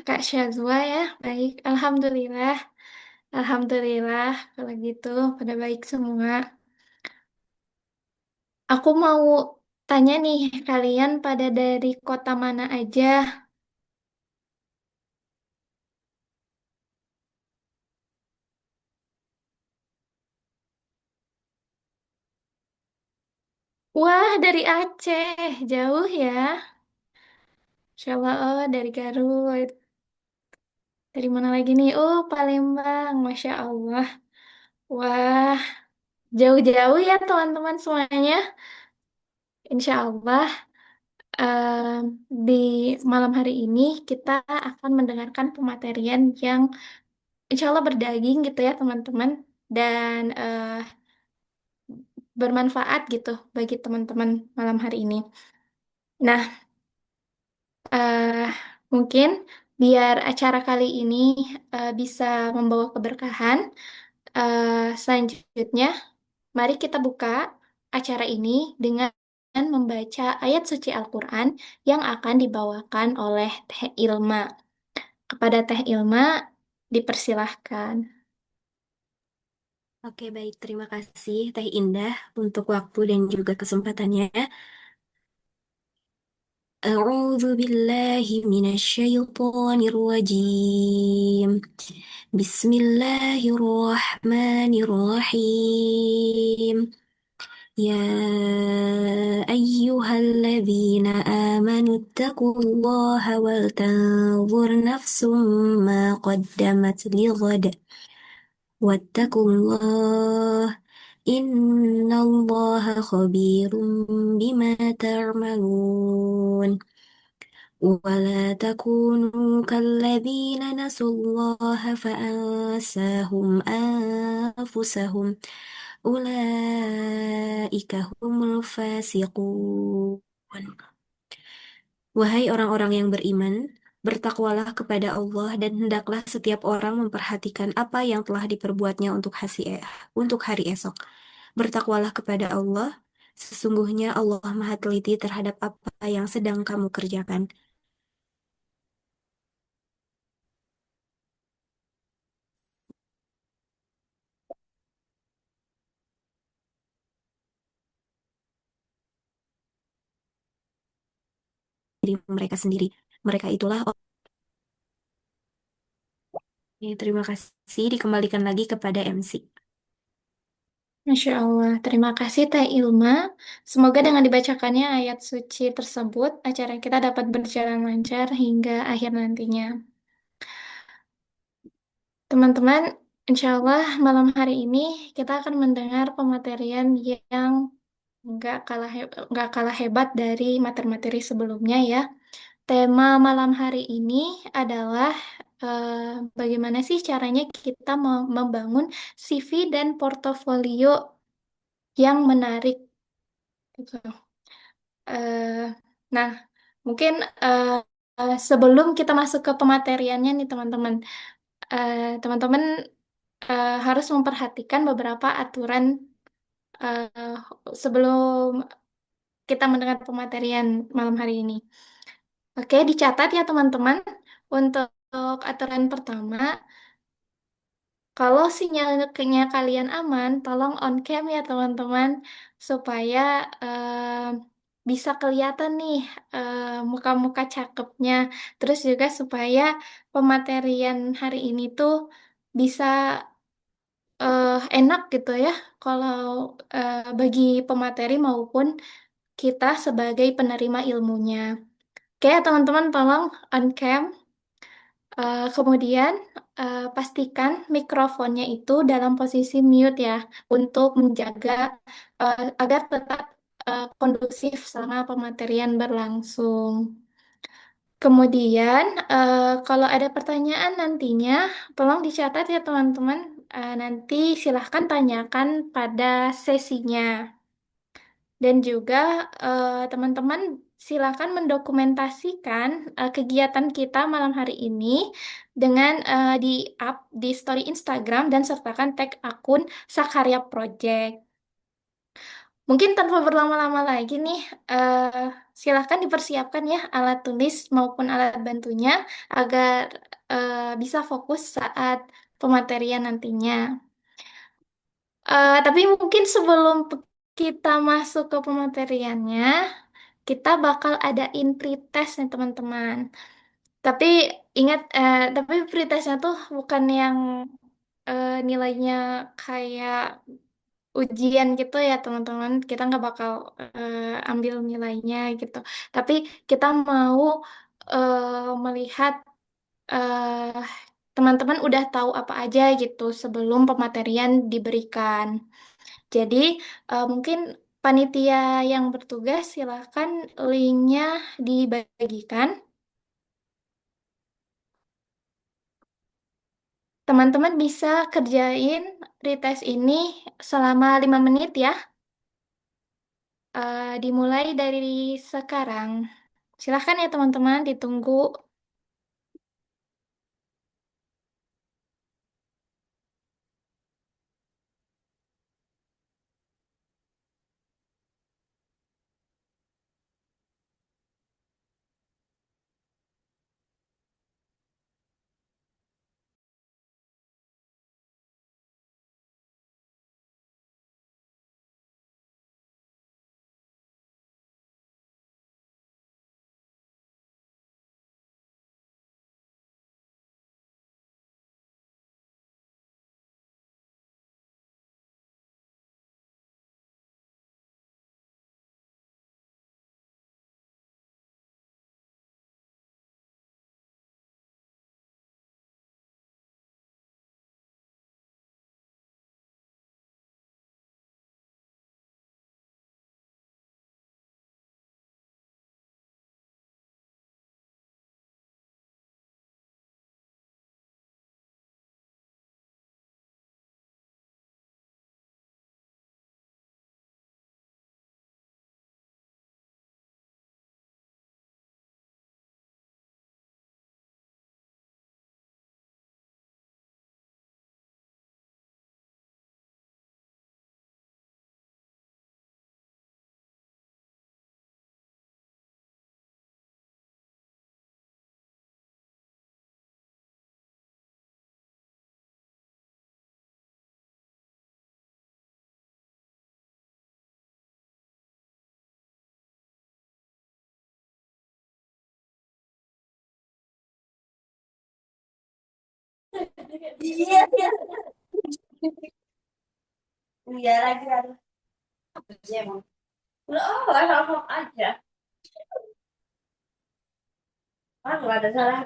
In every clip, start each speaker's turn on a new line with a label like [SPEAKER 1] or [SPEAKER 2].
[SPEAKER 1] Kak Syazwa ya, baik. Alhamdulillah. Alhamdulillah, kalau gitu pada baik semua. Aku mau tanya nih, kalian pada dari kota mana aja? Wah, dari Aceh. Jauh ya. Insya Allah, oh, dari Garut. Dari mana lagi nih? Oh, Palembang. Masya Allah. Wah, jauh-jauh ya teman-teman semuanya. Insya Allah, di malam hari ini kita akan mendengarkan pematerian yang insya Allah berdaging gitu ya teman-teman dan bermanfaat gitu bagi teman-teman malam hari ini. Nah, eh, mungkin biar acara kali ini bisa membawa keberkahan, selanjutnya mari kita buka acara ini dengan membaca ayat suci Al-Quran yang akan dibawakan oleh Teh Ilma. Kepada Teh Ilma, dipersilahkan.
[SPEAKER 2] Oke, baik. Terima kasih Teh Indah untuk waktu dan juga kesempatannya. A'udzu billahi minasyaitonir rajim. Bismillahirrahmanirrahim. Ya ayyuhalladzina amanu taqullaha wal tanzur nafsum ma qaddamat lighad. Wattaqullah. Innallaha khabirum bima ta'malun. ولا تكونوا كالذين نسوا الله فأنساهم أنفسهم أولئك هم الفاسقون. Wahai orang-orang yang beriman, bertakwalah kepada Allah dan hendaklah setiap orang memperhatikan apa yang telah diperbuatnya untuk hari esok. Bertakwalah kepada Allah, sesungguhnya Allah Maha Teliti terhadap apa yang sedang kamu kerjakan. Diri mereka sendiri. Mereka itulah terima kasih dikembalikan lagi kepada MC.
[SPEAKER 1] Masya Allah, terima kasih Teh Ilma. Semoga dengan dibacakannya ayat suci tersebut, acara kita dapat berjalan lancar hingga akhir nantinya. Teman-teman, insya Allah malam hari ini kita akan mendengar pematerian yang nggak kalah hebat dari materi-materi sebelumnya ya. Tema malam hari ini adalah eh, bagaimana sih caranya kita membangun CV dan portofolio yang menarik gitu. Eh, nah, mungkin eh, sebelum kita masuk ke pemateriannya nih teman-teman, teman-teman harus memperhatikan beberapa aturan eh, sebelum kita mendengar pematerian malam hari ini. Oke, dicatat ya teman-teman. Untuk aturan pertama, kalau sinyalnya kalian aman, tolong on cam ya teman-teman, supaya bisa kelihatan nih muka-muka cakepnya. Terus juga supaya pematerian hari ini tuh bisa enak gitu ya, kalau bagi pemateri maupun kita sebagai penerima ilmunya. Oke, teman-teman tolong on cam. Kemudian pastikan mikrofonnya itu dalam posisi mute ya untuk menjaga agar tetap kondusif selama pematerian berlangsung. Kemudian kalau ada pertanyaan nantinya, tolong dicatat ya teman-teman. Nanti silahkan tanyakan pada sesinya. Dan juga teman-teman silakan mendokumentasikan kegiatan kita malam hari ini dengan di-up di story Instagram dan sertakan tag akun Sakarya Project. Mungkin tanpa berlama-lama lagi nih, silahkan dipersiapkan ya alat tulis maupun alat bantunya agar bisa fokus saat pematerian nantinya. Tapi mungkin sebelum kita masuk ke pemateriannya, kita bakal adain pretest nih teman-teman. Tapi ingat, tapi pretestnya tuh bukan yang nilainya kayak ujian gitu ya teman-teman. Kita nggak bakal ambil nilainya gitu. Tapi kita mau melihat eh, teman-teman udah tahu apa aja gitu sebelum pematerian diberikan. Jadi mungkin panitia yang bertugas silahkan linknya dibagikan. Teman-teman bisa kerjain pretest ini selama 5 menit ya. Dimulai dari sekarang. Silahkan ya teman-teman ditunggu.
[SPEAKER 2] Iya, iya. Iya lagi harus emang. Udah, oh, sama aja. Ah, nggak ada salah.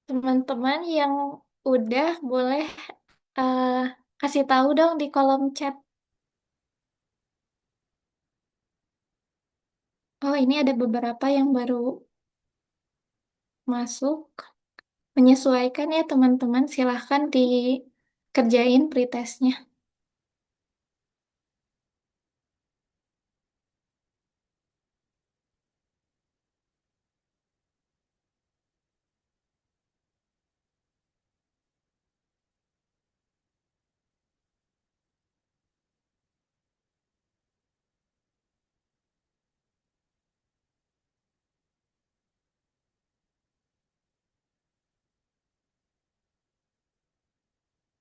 [SPEAKER 1] Teman-teman yang udah boleh eh, kasih tahu dong di kolom chat. Oh, ini ada beberapa yang baru masuk. Menyesuaikan ya teman-teman. Silahkan dikerjain pretestnya.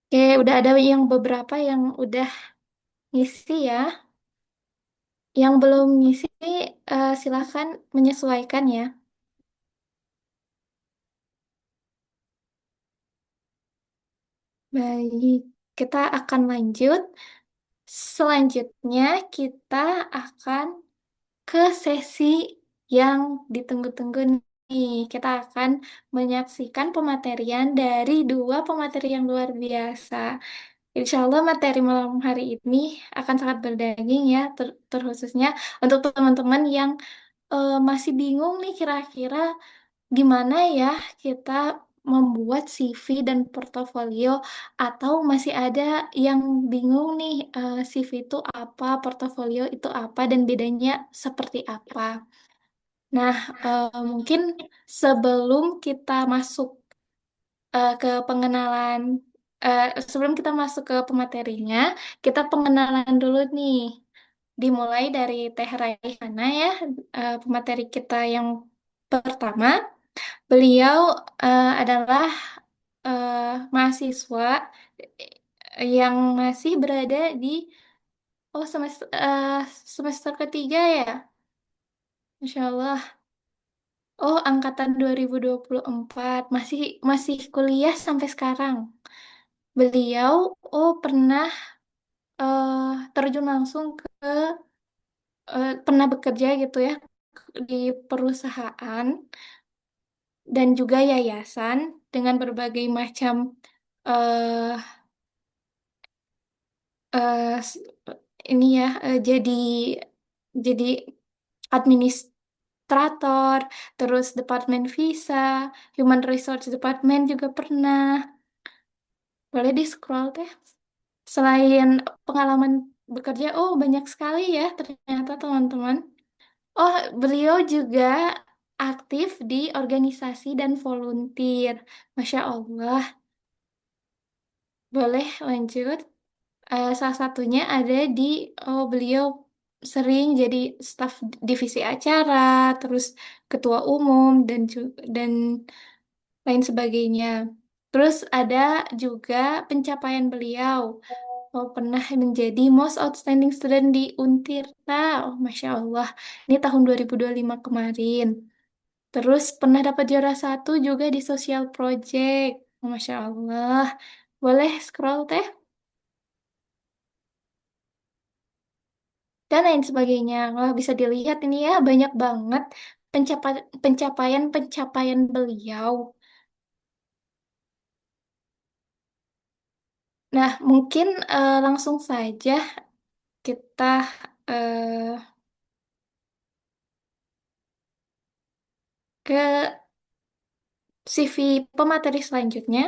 [SPEAKER 1] Oke, udah ada yang beberapa yang udah ngisi ya. Yang belum ngisi, silahkan menyesuaikan ya. Baik, kita akan lanjut. Selanjutnya, kita akan ke sesi yang ditunggu-tunggu nih. Kita akan menyaksikan pematerian dari dua pemateri yang luar biasa. Insya Allah materi malam hari ini akan sangat berdaging ya, terkhususnya untuk teman-teman yang masih bingung nih kira-kira gimana ya kita membuat CV dan portofolio, atau masih ada yang bingung nih CV itu apa, portofolio itu apa, dan bedanya seperti apa. Nah, mungkin sebelum kita masuk ke pengenalan, sebelum kita masuk ke pematerinya, kita pengenalan dulu nih. Dimulai dari Teh Raihana ya, pemateri kita yang pertama. Beliau adalah eh, mahasiswa yang masih berada di semester ketiga ya, Masya Allah. Oh, angkatan 2024 masih masih kuliah sampai sekarang. Beliau pernah eh, terjun langsung ke pernah bekerja gitu ya di perusahaan dan juga yayasan dengan berbagai macam eh eh, s- ini ya, jadi administrator, terus departemen visa, human resource department juga pernah. Boleh di scroll teh. Selain pengalaman bekerja, oh banyak sekali ya ternyata teman-teman. Oh, beliau juga aktif di organisasi dan volunteer. Masya Allah. Boleh lanjut. Salah satunya ada di, oh beliau sering jadi staf divisi acara, terus ketua umum dan lain sebagainya. Terus ada juga pencapaian beliau. Oh, pernah menjadi Most Outstanding Student di Untirta. Oh, Masya Allah. Ini tahun 2025 kemarin. Terus pernah dapat juara satu juga di Social Project. Oh, Masya Allah. Boleh scroll teh? Dan lain sebagainya. Wah, bisa dilihat ini ya, banyak banget pencapaian-pencapaian beliau. Nah, mungkin langsung saja kita eh, ke CV pemateri selanjutnya.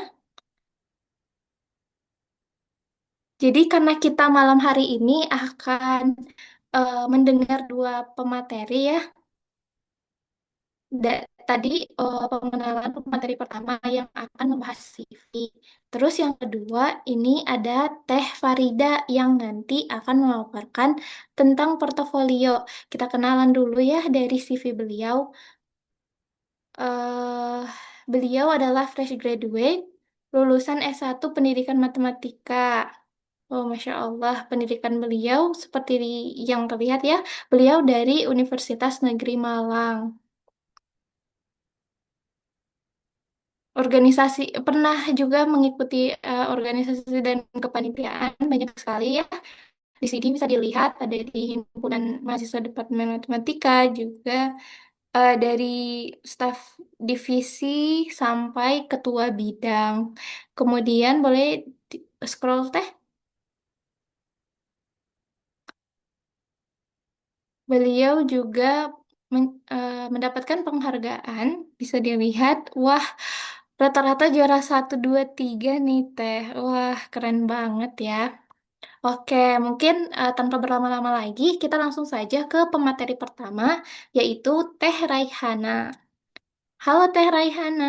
[SPEAKER 1] Jadi karena kita malam hari ini akan mendengar dua pemateri ya. Tadi pengenalan pemateri pertama yang akan membahas CV. Terus yang kedua ini ada Teh Farida yang nanti akan memaparkan tentang portofolio. Kita kenalan dulu ya dari CV beliau. eh Beliau adalah fresh graduate, lulusan S1 Pendidikan Matematika. Oh, Masya Allah, pendidikan beliau seperti yang terlihat ya, beliau dari Universitas Negeri Malang. Organisasi, pernah juga mengikuti organisasi dan kepanitiaan, banyak sekali ya. Di sini bisa dilihat ada di Himpunan Mahasiswa Departemen Matematika juga. dari staf divisi sampai ketua bidang. Kemudian boleh scroll teh. Beliau juga mendapatkan penghargaan, bisa dilihat. Wah, rata-rata juara satu 2 3 nih teh. Wah, keren banget ya. Oke, mungkin tanpa berlama-lama lagi, kita langsung saja ke pemateri pertama, yaitu Teh Raihana. Halo Teh Raihana,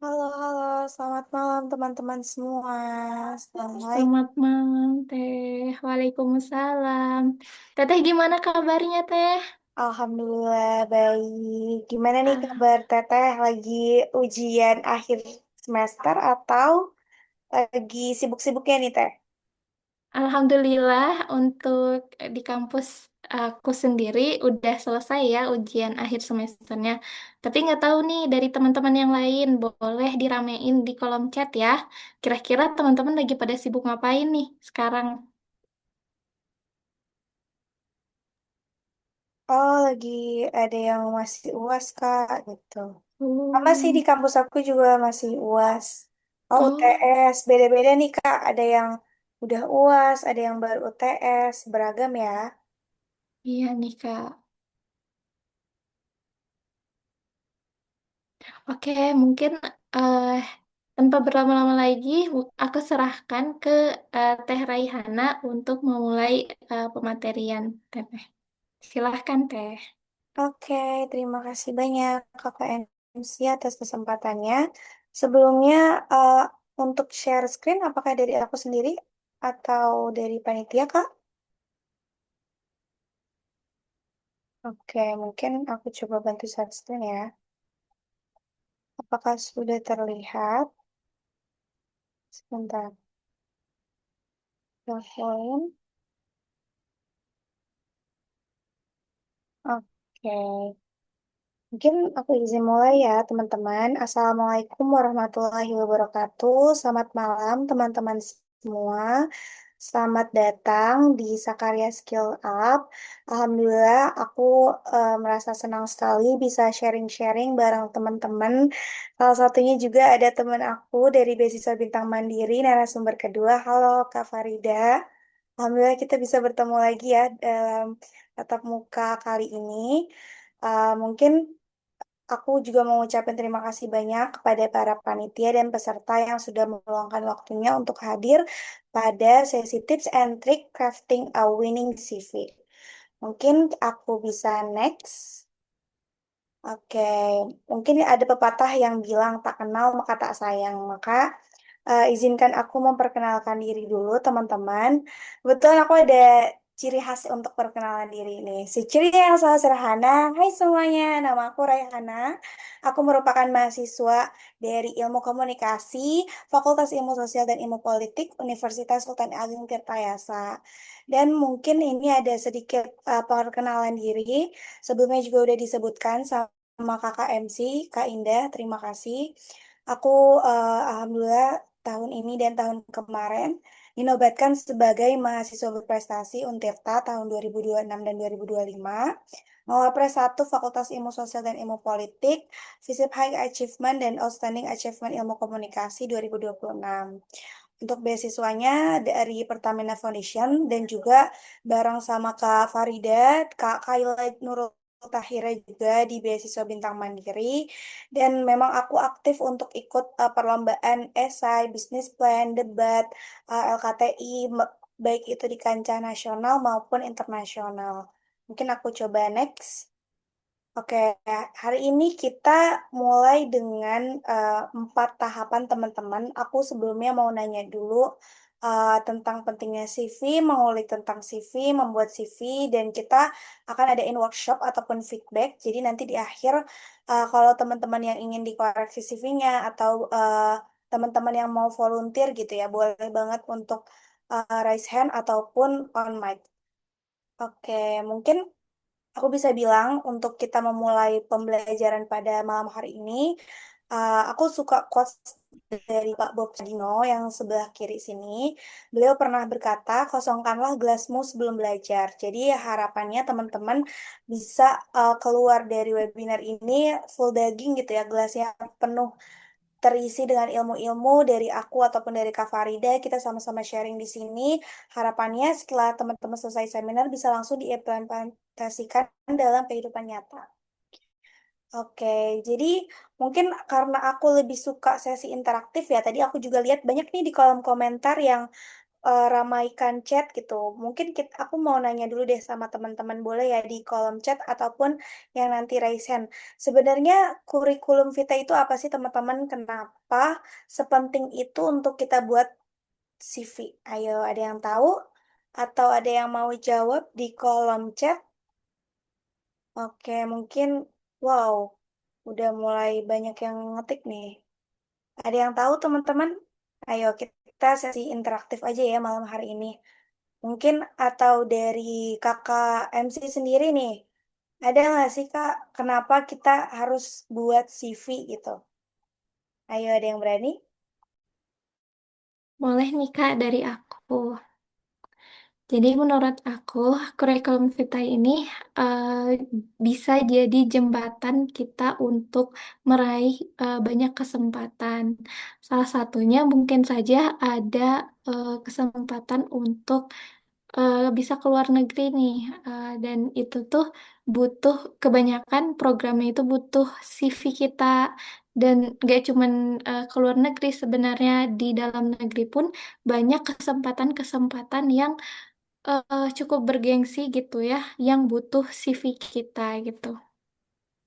[SPEAKER 3] Halo, halo, selamat malam teman-teman semua.
[SPEAKER 1] selamat
[SPEAKER 3] Assalamualaikum.
[SPEAKER 1] malam Teh. Waalaikumsalam. Teteh gimana kabarnya Teh?
[SPEAKER 3] Alhamdulillah baik. Gimana nih
[SPEAKER 1] Ah,
[SPEAKER 3] kabar Teteh? Lagi ujian akhir semester atau lagi sibuk-sibuknya nih Teh?
[SPEAKER 1] Alhamdulillah untuk di kampus aku sendiri udah selesai ya ujian akhir semesternya. Tapi nggak tahu nih dari teman-teman yang lain, boleh diramein di kolom chat ya. Kira-kira teman-teman lagi pada sibuk ngapain nih sekarang?
[SPEAKER 3] Oh, lagi ada yang masih UAS Kak gitu. Sama sih di
[SPEAKER 1] Oh,
[SPEAKER 3] kampus aku juga masih UAS. Oh,
[SPEAKER 1] oh
[SPEAKER 3] UTS. Beda-beda nih Kak. Ada yang udah UAS, ada yang baru UTS. Beragam ya.
[SPEAKER 1] iya nih Kak. Oke, mungkin eh, tanpa berlama-lama lagi, aku serahkan ke Teh Raihana untuk memulai pematerian Teh. Silahkan Teh.
[SPEAKER 3] Oke, terima kasih banyak Kakak MC atas kesempatannya. Sebelumnya, eh, untuk share screen, apakah dari aku sendiri atau dari panitia, Kak? Oke, mungkin aku coba bantu share screen ya. Apakah sudah terlihat? Sebentar. Telepon. Oke. Mungkin aku izin mulai ya, teman-teman. Assalamualaikum warahmatullahi wabarakatuh. Selamat malam, teman-teman semua. Selamat datang di Sakarya Skill Up. Alhamdulillah, aku merasa senang sekali bisa sharing-sharing bareng teman-teman. Salah satunya juga ada teman aku dari Beasiswa Bintang Mandiri, narasumber kedua. Halo, Kak Farida. Alhamdulillah kita bisa bertemu lagi ya dalam tatap muka kali ini. Mungkin aku juga mau ngucapin terima kasih banyak kepada para panitia dan peserta yang sudah meluangkan waktunya untuk hadir pada sesi tips and trick crafting a winning CV. Mungkin aku bisa next. Oke, mungkin ada pepatah yang bilang tak kenal maka tak sayang. Maka izinkan aku memperkenalkan diri dulu, teman-teman. Kebetulan aku ada ciri khas untuk perkenalan diri ini. Si ciri yang sangat sederhana. Hai semuanya, nama aku Raihana. Aku merupakan mahasiswa dari Ilmu Komunikasi, Fakultas Ilmu Sosial dan Ilmu Politik, Universitas Sultan Ageng Tirtayasa. Dan mungkin ini ada sedikit perkenalan diri. Sebelumnya juga udah disebutkan sama kakak MC, Kak Indah, terima kasih. Aku alhamdulillah tahun ini dan tahun kemarin dinobatkan sebagai mahasiswa berprestasi Untirta tahun 2026 dan 2025. Mawapres 1 Fakultas Ilmu Sosial dan Ilmu Politik, FISIP High Achievement dan Outstanding Achievement Ilmu Komunikasi 2026. Untuk beasiswanya dari Pertamina Foundation dan juga bareng sama Kak Farida, Kak Kaila Nurul Tahira juga di beasiswa Bintang Mandiri. Dan memang aku aktif untuk ikut perlombaan esai, bisnis plan, debat, LKTI, baik itu di kancah nasional maupun internasional. Mungkin aku coba next. Oke, hari ini kita mulai dengan 4 tahapan teman-teman. Aku sebelumnya mau nanya dulu tentang pentingnya CV, mengulik tentang CV, membuat CV, dan kita akan adain workshop ataupun feedback. Jadi nanti di akhir, kalau teman-teman yang ingin dikoreksi CV-nya atau teman-teman yang mau volunteer gitu ya, boleh banget untuk raise hand ataupun on mic. Oke, mungkin aku bisa bilang untuk kita memulai pembelajaran pada malam hari ini, aku suka quotes dari Pak Bob Sadino yang sebelah kiri sini. Beliau pernah berkata, kosongkanlah gelasmu sebelum belajar. Jadi harapannya teman-teman bisa keluar dari webinar ini full daging gitu ya, gelasnya penuh terisi dengan ilmu-ilmu dari aku ataupun dari Kak Farida. Kita sama-sama sharing di sini. Harapannya setelah teman-teman selesai seminar bisa langsung diimplementasikan dalam kehidupan nyata. Oke, jadi mungkin karena aku lebih suka sesi interaktif ya, tadi aku juga lihat banyak nih di kolom komentar yang ramaikan chat gitu. Mungkin aku mau nanya dulu deh sama teman-teman, boleh ya di kolom chat ataupun yang nanti raise hand. Sebenarnya kurikulum Vita itu apa sih teman-teman? Kenapa sepenting itu untuk kita buat CV? Ayo, ada yang tahu? Atau ada yang mau jawab di kolom chat? Oke, mungkin wow, udah mulai banyak yang ngetik nih. Ada yang tahu teman-teman? Ayo kita sesi interaktif aja ya malam hari ini. Mungkin atau dari kakak MC sendiri nih, ada nggak sih kak, kenapa kita harus buat CV gitu? Ayo ada yang berani?
[SPEAKER 1] Boleh nih Kak dari aku. Jadi menurut aku, kurikulum Vita ini bisa jadi jembatan kita untuk meraih banyak kesempatan. Salah satunya mungkin saja ada kesempatan untuk bisa keluar negeri nih. Dan itu tuh butuh, kebanyakan programnya itu butuh CV kita. Dan gak cuman keluar negeri, sebenarnya di dalam negeri pun banyak kesempatan-kesempatan yang cukup bergengsi gitu ya, yang butuh CV kita gitu.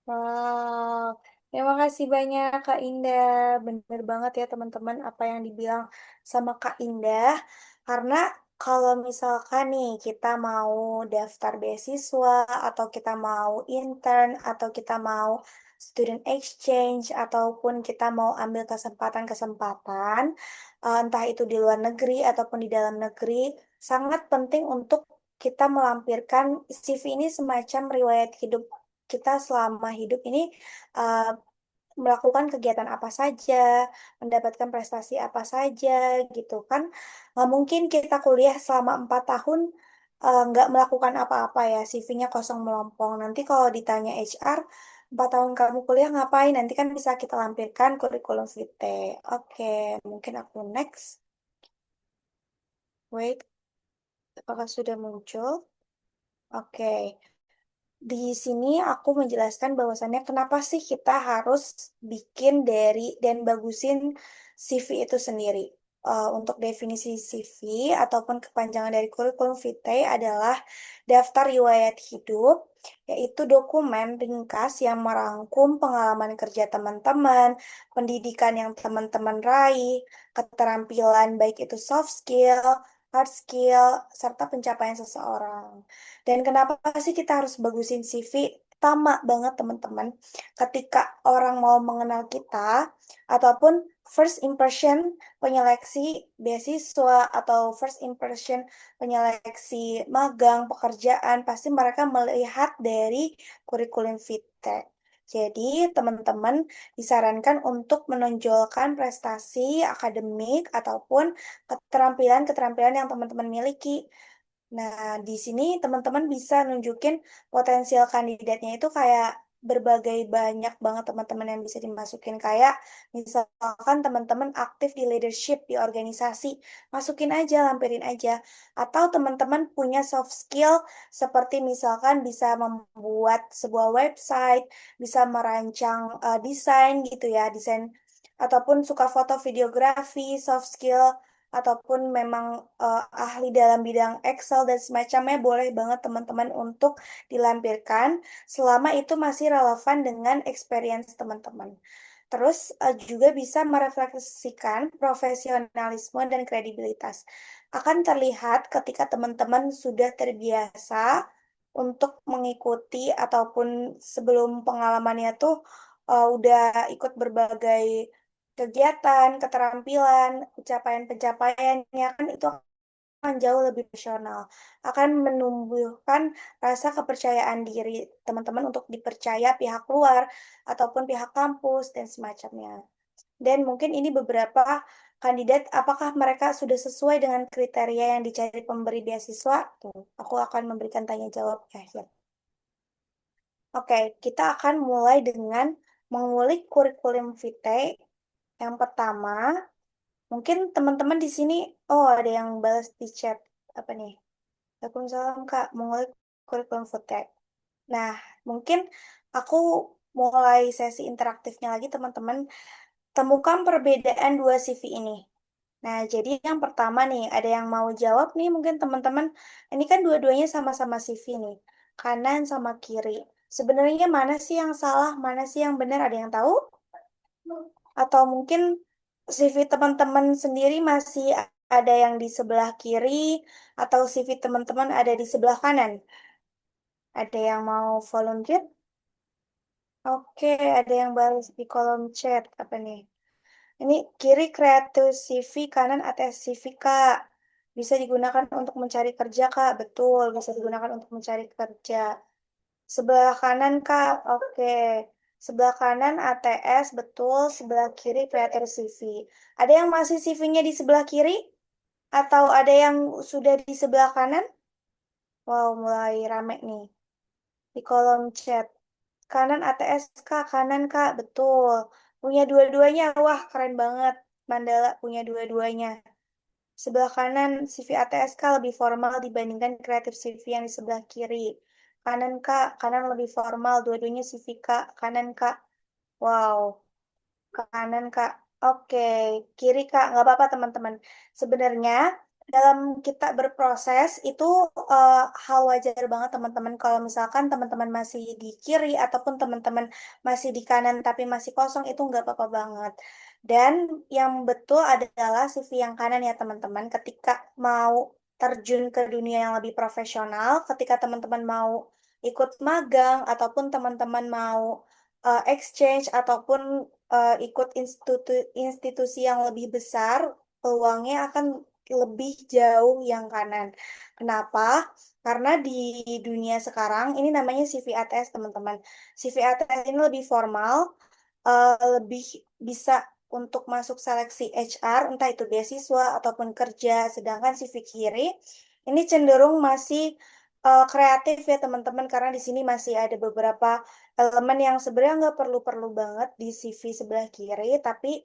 [SPEAKER 3] Wow, terima kasih banyak Kak Indah. Bener banget ya teman-teman apa yang dibilang sama Kak Indah. Karena kalau misalkan nih kita mau daftar beasiswa atau kita mau intern atau kita mau student exchange ataupun kita mau ambil kesempatan-kesempatan entah itu di luar negeri ataupun di dalam negeri, sangat penting untuk kita melampirkan CV ini semacam riwayat hidup kita selama hidup ini uh, melakukan kegiatan apa saja, mendapatkan prestasi apa saja, gitu kan. Nggak mungkin kita kuliah selama 4 tahun nggak melakukan apa-apa ya, CV-nya kosong melompong. Nanti kalau ditanya HR, 4 tahun kamu kuliah ngapain? Nanti kan bisa kita lampirkan kurikulum vitae. Oke, mungkin aku next. Wait, apakah sudah muncul? Oke. Di sini aku menjelaskan bahwasannya kenapa sih kita harus bikin dari dan bagusin CV itu sendiri. Untuk definisi CV ataupun kepanjangan dari kurikulum vitae adalah daftar riwayat hidup, yaitu dokumen ringkas yang merangkum pengalaman kerja teman-teman, pendidikan yang teman-teman raih, keterampilan baik itu soft skill, hard skill, serta pencapaian seseorang. Dan kenapa sih kita harus bagusin CV? Pertama banget teman-teman, ketika orang mau mengenal kita, ataupun first impression penyeleksi beasiswa, atau first impression penyeleksi magang, pekerjaan, pasti mereka melihat dari kurikulum vitae. Jadi, teman-teman disarankan untuk menonjolkan prestasi akademik ataupun keterampilan-keterampilan yang teman-teman miliki. Nah, di sini teman-teman bisa nunjukin potensial kandidatnya itu kayak berbagai banyak banget teman-teman yang bisa dimasukin. Kayak misalkan teman-teman aktif di leadership di organisasi, masukin aja, lampirin aja. Atau teman-teman punya soft skill seperti misalkan bisa membuat sebuah website, bisa merancang desain gitu ya, desain ataupun suka foto videografi, soft skill ataupun memang ahli dalam bidang Excel dan semacamnya boleh banget teman-teman untuk dilampirkan selama itu masih relevan dengan experience teman-teman. Terus juga bisa merefleksikan profesionalisme dan kredibilitas. Akan terlihat ketika teman-teman sudah terbiasa untuk mengikuti ataupun sebelum pengalamannya tuh udah ikut berbagai kegiatan, keterampilan, pencapaian-pencapaiannya kan itu akan jauh lebih profesional, akan menumbuhkan rasa kepercayaan diri teman-teman untuk dipercaya pihak luar ataupun pihak kampus dan semacamnya. Dan mungkin ini beberapa kandidat, apakah mereka sudah sesuai dengan kriteria yang dicari pemberi beasiswa? Tuh, aku akan memberikan tanya jawab di akhir. Oke, kita akan mulai dengan mengulik kurikulum vitae. Yang pertama, mungkin teman-teman di sini, oh ada yang balas di chat. Apa nih? Waalaikumsalam Kak, mengulik kurikulum vitae. Nah, mungkin aku mulai sesi interaktifnya lagi teman-teman. Temukan perbedaan dua CV ini. Nah, jadi yang pertama nih, ada yang mau jawab nih mungkin teman-teman. Ini kan dua-duanya sama-sama CV nih. Kanan sama kiri. Sebenarnya mana sih yang salah, mana sih yang benar? Ada yang tahu? Atau mungkin CV teman-teman sendiri masih ada yang di sebelah kiri, atau CV teman-teman ada di sebelah kanan? Ada yang mau volunteer? Oke, ada yang balas di kolom chat. Apa nih? Ini kiri kreatif CV, kanan ATS CV, Kak. Bisa digunakan untuk mencari kerja, Kak. Betul, bisa digunakan untuk mencari kerja. Sebelah kanan, Kak. Oke. Sebelah kanan ATS, betul. Sebelah kiri kreatif CV. Ada yang masih CV-nya di sebelah kiri? Atau ada yang sudah di sebelah kanan? Wow, mulai rame nih. Di kolom chat. Kanan ATS, Kak. Kanan, Kak. Betul. Punya dua-duanya. Wah, keren banget. Mandala punya dua-duanya. Sebelah kanan CV ATSK lebih formal dibandingkan kreatif CV yang di sebelah kiri. Kanan Kak, kanan lebih formal, dua-duanya CV Kak, kanan Kak. Wow, kanan Kak. Oke, kiri Kak, nggak apa-apa teman-teman. Sebenarnya dalam kita berproses itu hal wajar banget teman-teman. Kalau misalkan teman-teman masih di kiri ataupun teman-teman masih di kanan tapi masih kosong itu nggak apa-apa banget. Dan yang betul adalah CV yang kanan ya teman-teman. Ketika mau terjun ke dunia yang lebih profesional, ketika teman-teman mau ikut magang ataupun teman-teman mau exchange ataupun ikut institusi yang lebih besar, peluangnya akan lebih jauh yang kanan. Kenapa? Karena di dunia sekarang ini namanya CV ATS teman-teman. CV ATS ini lebih formal, lebih bisa untuk masuk seleksi HR, entah itu beasiswa ataupun kerja, sedangkan CV kiri ini cenderung masih kreatif ya teman-teman, karena di sini masih ada beberapa elemen yang sebenarnya nggak perlu-perlu banget di CV sebelah kiri, tapi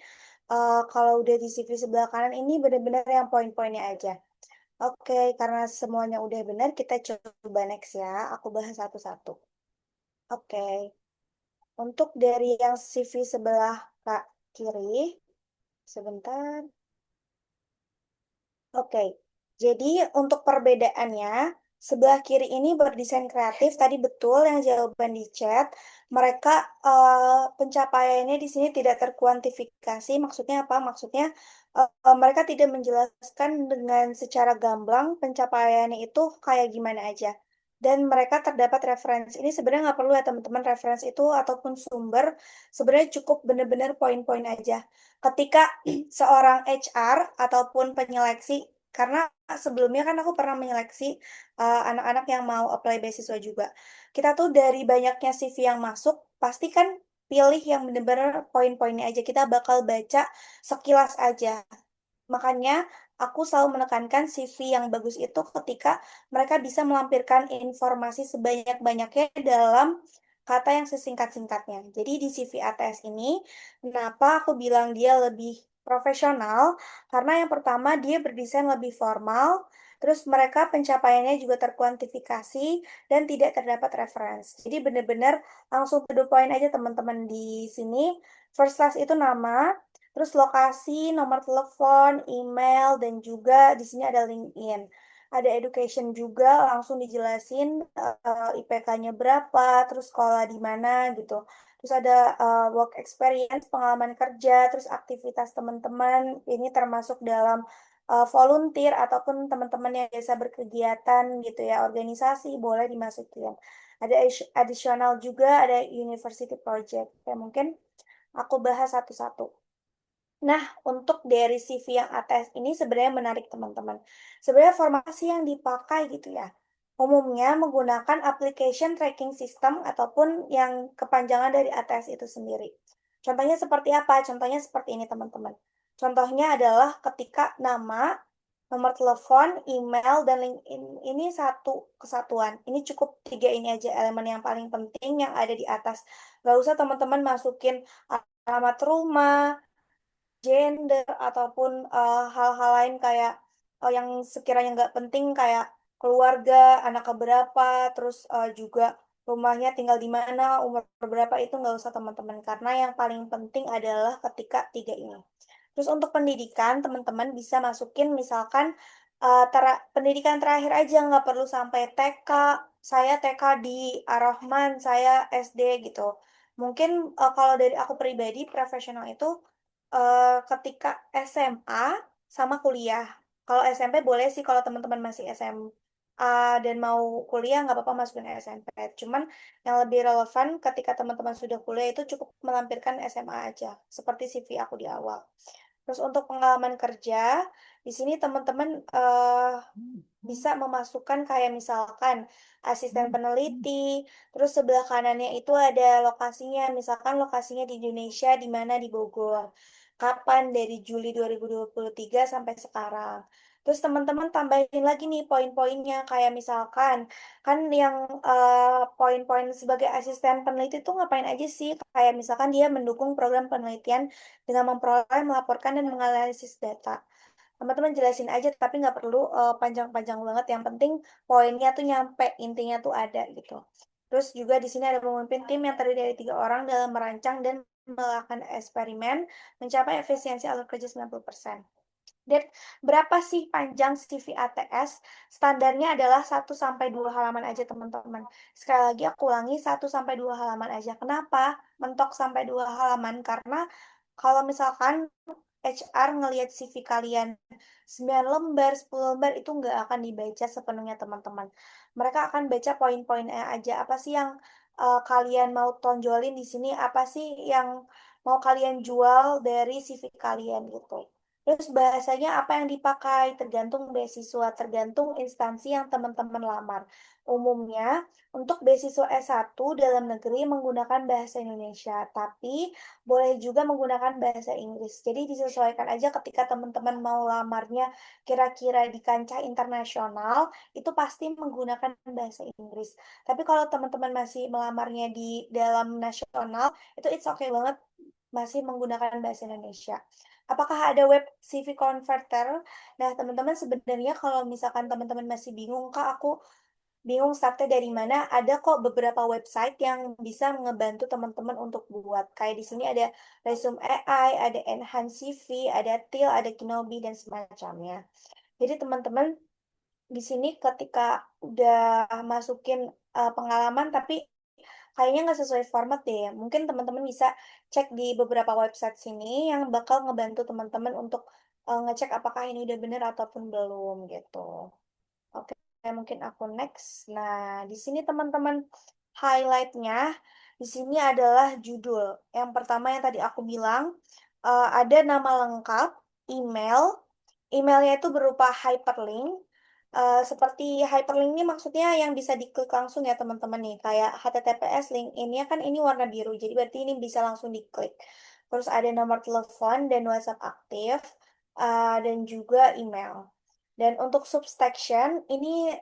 [SPEAKER 3] kalau udah di CV sebelah kanan ini benar-benar yang poin-poinnya aja. Oke, karena semuanya udah benar, kita coba next ya. Aku bahas satu-satu. Oke, untuk dari yang CV sebelah kak kiri, sebentar. Oke, jadi untuk perbedaannya, sebelah kiri ini berdesain kreatif, tadi betul yang jawaban di chat. Mereka pencapaiannya di sini tidak terkuantifikasi. Maksudnya apa? Maksudnya mereka tidak menjelaskan dengan secara gamblang pencapaiannya itu kayak gimana aja. Dan mereka terdapat referensi. Ini sebenarnya nggak perlu ya teman-teman referensi itu ataupun sumber. Sebenarnya cukup benar-benar poin-poin aja. Ketika seorang HR ataupun penyeleksi, karena sebelumnya kan aku pernah menyeleksi anak-anak yang mau apply beasiswa juga. Kita tuh dari banyaknya CV yang masuk, pasti kan pilih yang benar-benar poin-poinnya aja. Kita bakal baca sekilas aja. Makanya aku selalu menekankan CV yang bagus itu ketika mereka bisa melampirkan informasi sebanyak-banyaknya dalam kata yang sesingkat-singkatnya. Jadi di CV ATS ini, kenapa aku bilang dia lebih profesional? Karena yang pertama dia berdesain lebih formal, terus mereka pencapaiannya juga terkuantifikasi dan tidak terdapat referensi. Jadi benar-benar langsung to the point aja teman-teman di sini. First class itu nama, terus lokasi, nomor telepon, email, dan juga di sini ada LinkedIn. Ada education juga, langsung dijelasin IPK-nya berapa, terus sekolah di mana gitu. Terus ada work experience, pengalaman kerja, terus aktivitas teman-teman. Ini termasuk dalam volunteer ataupun teman-teman yang biasa berkegiatan gitu ya, organisasi boleh dimasukin. Ada additional juga, ada university project. Ya, mungkin aku bahas satu-satu. Nah, untuk dari CV yang ATS ini sebenarnya menarik teman-teman. Sebenarnya formasi yang dipakai gitu ya. Umumnya menggunakan application tracking system ataupun yang kepanjangan dari ATS itu sendiri. Contohnya seperti apa? Contohnya seperti ini, teman-teman. Contohnya adalah ketika nama, nomor telepon, email, dan LinkedIn ini satu kesatuan. Ini cukup tiga ini aja elemen yang paling penting yang ada di atas. Gak usah teman-teman masukin alamat rumah, gender, ataupun hal-hal lain kayak yang sekiranya nggak penting kayak keluarga, anak keberapa, terus juga rumahnya tinggal di mana, umur berapa itu nggak usah teman-teman. Karena yang paling penting adalah ketika tiga ini. Terus untuk pendidikan, teman-teman bisa masukin misalkan pendidikan terakhir aja, nggak perlu sampai TK. Saya TK di Ar-Rahman, saya SD gitu. Mungkin kalau dari aku pribadi, profesional itu ketika SMA sama kuliah. Kalau SMP boleh sih kalau teman-teman masih SMA dan mau kuliah nggak apa-apa masukin SMP. Cuman yang lebih relevan ketika teman-teman sudah kuliah itu cukup melampirkan SMA aja, seperti CV aku di awal. Terus untuk pengalaman kerja, di sini teman-teman bisa memasukkan kayak misalkan asisten peneliti, terus sebelah kanannya itu ada lokasinya, misalkan lokasinya di Indonesia, di mana di Bogor. Kapan dari Juli 2023 sampai sekarang. Terus teman-teman tambahin lagi nih poin-poinnya kayak misalkan kan yang poin-poin sebagai asisten peneliti itu ngapain aja sih? Kayak misalkan dia mendukung program penelitian dengan memperoleh, melaporkan, dan menganalisis data. Teman-teman jelasin aja, tapi nggak perlu panjang-panjang banget. Yang penting poinnya tuh nyampe, intinya tuh ada gitu. Terus juga di sini ada memimpin tim yang terdiri dari tiga orang dalam merancang dan melakukan eksperimen mencapai efisiensi alur kerja 90%. Dan berapa sih panjang CV ATS? Standarnya adalah 1 sampai 2 halaman aja, teman-teman. Sekali lagi aku ulangi, 1 sampai 2 halaman aja. Kenapa mentok sampai 2 halaman? Karena kalau misalkan HR ngelihat CV kalian 9 lembar, 10 lembar itu nggak akan dibaca sepenuhnya, teman-teman. Mereka akan baca poin-poinnya aja. Apa sih yang kalian mau tonjolin di sini? Apa sih yang mau kalian jual dari CV kalian gitu. Terus bahasanya apa yang dipakai tergantung beasiswa, tergantung instansi yang teman-teman lamar. Umumnya untuk beasiswa S1 dalam negeri menggunakan bahasa Indonesia, tapi boleh juga menggunakan bahasa Inggris. Jadi disesuaikan aja ketika teman-teman mau lamarnya kira-kira di kancah internasional, itu pasti menggunakan bahasa Inggris. Tapi kalau teman-teman masih melamarnya di dalam nasional, itu it's okay banget masih menggunakan bahasa Indonesia. Apakah ada web CV converter? Nah, teman-teman sebenarnya kalau misalkan teman-teman masih bingung, Kak, aku bingung startnya dari mana, ada kok beberapa website yang bisa ngebantu teman-teman untuk buat. Kayak di sini ada Resume AI, ada Enhance CV, ada Till, ada Kinobi, dan semacamnya. Jadi teman-teman di sini ketika udah masukin pengalaman tapi kayaknya nggak sesuai format deh. Mungkin teman-teman bisa cek di beberapa website sini yang bakal ngebantu teman-teman untuk ngecek apakah ini udah bener ataupun belum gitu. Oke, mungkin aku next. Nah, di sini teman-teman highlightnya di sini adalah judul. Yang pertama yang tadi aku bilang ada nama lengkap, email. Emailnya itu berupa hyperlink. Seperti hyperlink ini maksudnya yang bisa diklik langsung ya teman-teman nih. Kayak HTTPS link ini kan ini warna biru. Jadi berarti ini bisa langsung diklik. Terus ada nomor telepon dan WhatsApp aktif. Dan juga email. Dan untuk subsection, ini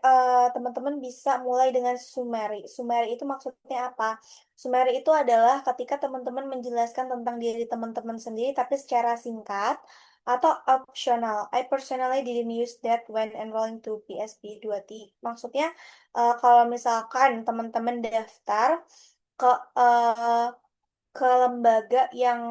[SPEAKER 3] teman-teman bisa mulai dengan summary. Summary itu maksudnya apa? Summary itu adalah ketika teman-teman menjelaskan tentang diri teman-teman sendiri, tapi secara singkat atau optional. I personally didn't use that when enrolling to PSP 2T. Maksudnya, kalau misalkan teman-teman daftar ke eh, ke lembaga yang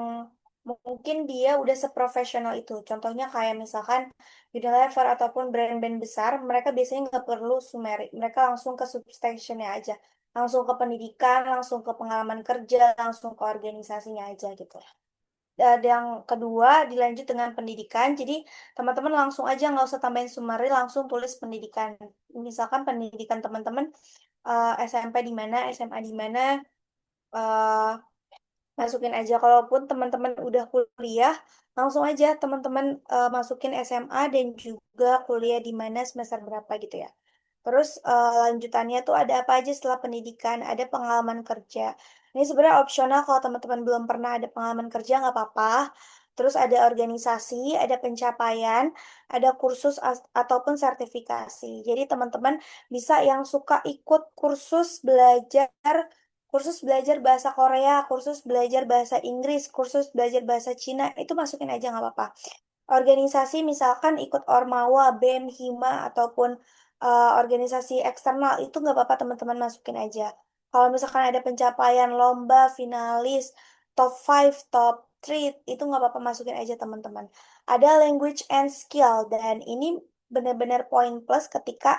[SPEAKER 3] mungkin dia udah seprofesional itu. Contohnya kayak misalkan Unilever ataupun brand-brand besar, mereka biasanya nggak perlu summary. Mereka langsung ke substationnya aja. Langsung ke pendidikan, langsung ke pengalaman kerja, langsung ke organisasinya aja gitu. Dan yang kedua dilanjut dengan pendidikan. Jadi teman-teman langsung aja nggak usah tambahin summary, langsung tulis pendidikan. Misalkan pendidikan teman-teman SMP di mana, SMA di mana, eh, masukin aja. Kalaupun teman-teman udah kuliah, langsung aja teman-teman masukin SMA dan juga kuliah di mana semester berapa gitu ya. Terus lanjutannya tuh ada apa aja setelah pendidikan, ada pengalaman kerja. Ini Ini sebenarnya opsional kalau teman-teman belum pernah ada pengalaman kerja nggak apa-apa. Terus ada organisasi, ada pencapaian, ada kursus ataupun sertifikasi. Jadi teman-teman bisa yang suka ikut kursus belajar bahasa Korea, kursus belajar bahasa Inggris, kursus belajar bahasa Cina, itu masukin aja nggak apa-apa. Organisasi misalkan ikut Ormawa, BEM, Hima, ataupun organisasi eksternal, itu nggak apa-apa teman-teman masukin aja. Kalau misalkan ada pencapaian lomba, finalis, top 5, top 3, itu nggak apa-apa masukin aja teman-teman. Ada language and skill, dan ini benar-benar poin plus ketika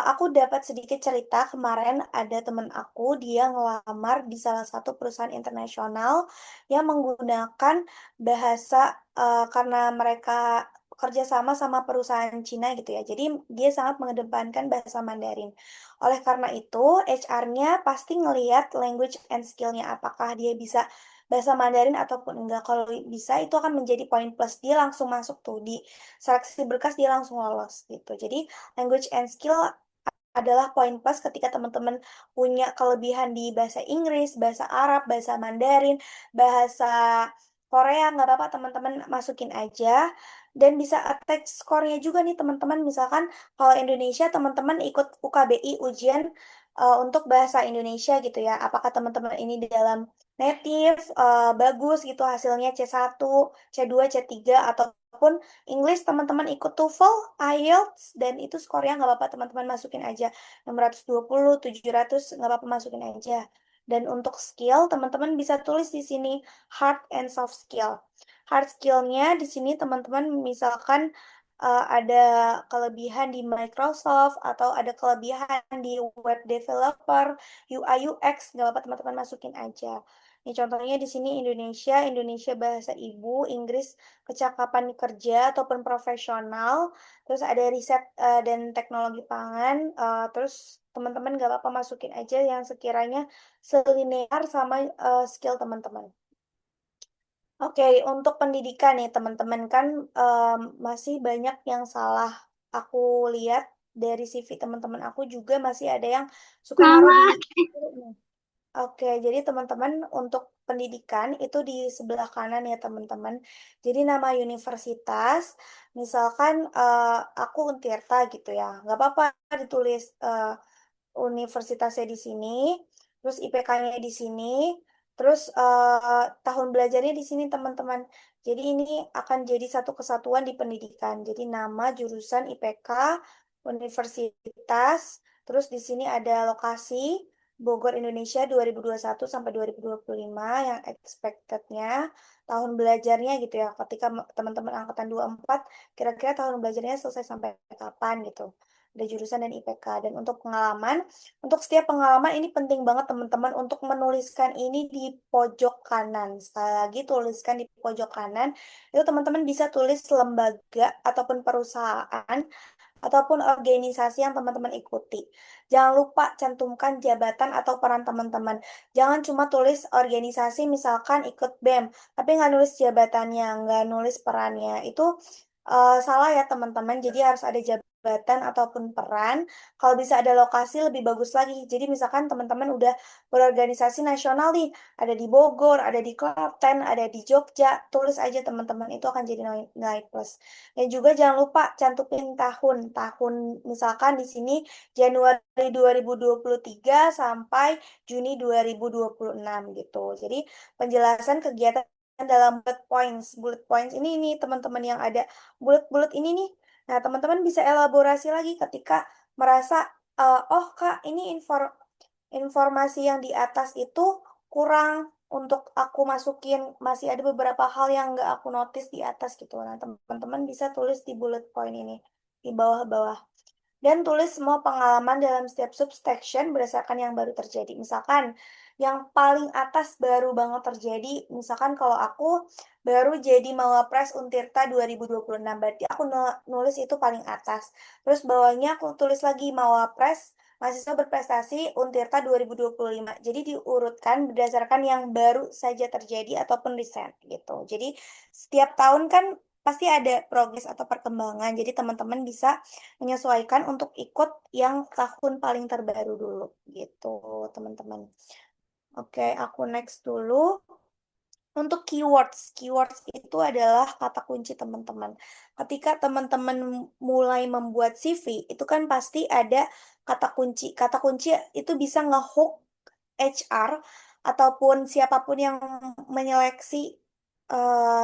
[SPEAKER 3] aku dapat sedikit cerita kemarin ada teman aku, dia ngelamar di salah satu perusahaan internasional yang menggunakan bahasa karena mereka kerjasama sama perusahaan Cina gitu ya. Jadi dia sangat mengedepankan bahasa Mandarin. Oleh karena itu, HR-nya pasti ngeliat language and skill-nya apakah dia bisa bahasa Mandarin ataupun enggak. Kalau bisa itu akan menjadi poin plus. Dia langsung masuk tuh di seleksi berkas, dia langsung lolos gitu. Jadi language and skill adalah poin plus ketika teman-teman punya kelebihan di bahasa Inggris, bahasa Arab, bahasa Mandarin, bahasa Korea, nggak apa-apa teman-teman masukin aja. Dan bisa attach skornya juga nih teman-teman. Misalkan kalau Indonesia teman-teman ikut UKBI ujian untuk bahasa Indonesia gitu ya. Apakah teman-teman ini di dalam native, bagus gitu hasilnya C1, C2, C3, ataupun English teman-teman ikut TOEFL, IELTS, dan itu skornya nggak apa-apa teman-teman masukin aja. 620, 700, nggak apa-apa masukin aja. Dan untuk skill, teman-teman bisa tulis di sini hard and soft skill. Hard skill-nya di sini teman-teman misalkan ada kelebihan di Microsoft atau ada kelebihan di web developer, UI UX, nggak apa-apa teman-teman masukin aja. Ini contohnya di sini Indonesia, Indonesia bahasa ibu, Inggris kecakapan kerja ataupun profesional, terus ada riset dan teknologi pangan, terus teman-teman nggak apa-apa masukin aja yang sekiranya selinear sama skill teman-teman. Oke, untuk pendidikan nih teman-teman kan masih banyak yang salah. Aku lihat dari CV teman-teman aku juga masih ada yang suka naruh di.
[SPEAKER 1] Mama.
[SPEAKER 3] Oke, jadi teman-teman untuk pendidikan itu di sebelah kanan ya teman-teman. Jadi nama universitas, misalkan aku Untirta gitu ya, nggak apa-apa ditulis universitasnya di sini, terus IPK-nya di sini, terus tahun belajarnya di sini teman-teman. Jadi ini akan jadi satu kesatuan di pendidikan. Jadi nama, jurusan, IPK, universitas, terus di sini ada lokasi Bogor Indonesia 2021 sampai 2025 yang expected-nya, tahun belajarnya gitu ya. Ketika teman-teman angkatan 24, kira-kira tahun belajarnya selesai sampai kapan gitu. Ada jurusan dan IPK. Dan untuk pengalaman, untuk setiap pengalaman ini penting banget teman-teman untuk menuliskan ini di pojok kanan. Sekali lagi tuliskan di pojok kanan. Itu teman-teman bisa tulis lembaga ataupun perusahaan ataupun organisasi yang teman-teman ikuti. Jangan lupa cantumkan jabatan atau peran teman-teman. Jangan cuma tulis organisasi misalkan ikut BEM, tapi nggak nulis jabatannya, nggak nulis perannya. Itu salah ya teman-teman. Jadi harus ada jabatan ataupun peran. Kalau bisa ada lokasi lebih bagus lagi. Jadi misalkan teman-teman udah berorganisasi nasional nih, ada di Bogor, ada di Klaten, ada di Jogja, tulis aja teman-teman. Itu akan jadi nilai plus. Dan juga jangan lupa cantumin tahun. Tahun misalkan di sini Januari 2023 sampai Juni 2026 gitu. Jadi penjelasan kegiatan dalam bullet points. Bullet points ini teman-teman yang ada bulat-bulat ini nih. Nah, teman-teman bisa elaborasi lagi ketika merasa, oh Kak, ini informasi yang di atas itu kurang untuk aku masukin, masih ada beberapa hal yang nggak aku notice di atas gitu. Nah, teman-teman bisa tulis di bullet point ini, di bawah-bawah. Dan tulis semua pengalaman dalam setiap subsection berdasarkan yang baru terjadi. Misalkan, yang paling atas baru banget terjadi, misalkan kalau aku baru jadi Mawapres Untirta 2026, berarti aku nulis itu paling atas. Terus bawahnya aku tulis lagi Mawapres Mahasiswa Berprestasi Untirta 2025. Jadi diurutkan berdasarkan yang baru saja terjadi ataupun recent gitu. Jadi setiap tahun kan pasti ada progres atau perkembangan. Jadi teman-teman bisa menyesuaikan untuk ikut yang tahun paling terbaru dulu gitu teman-teman. Oke, aku next dulu. Untuk keywords, keywords itu adalah kata kunci teman-teman. Ketika teman-teman mulai membuat CV, itu kan pasti ada kata kunci. Kata kunci itu bisa ngehook HR ataupun siapapun yang menyeleksi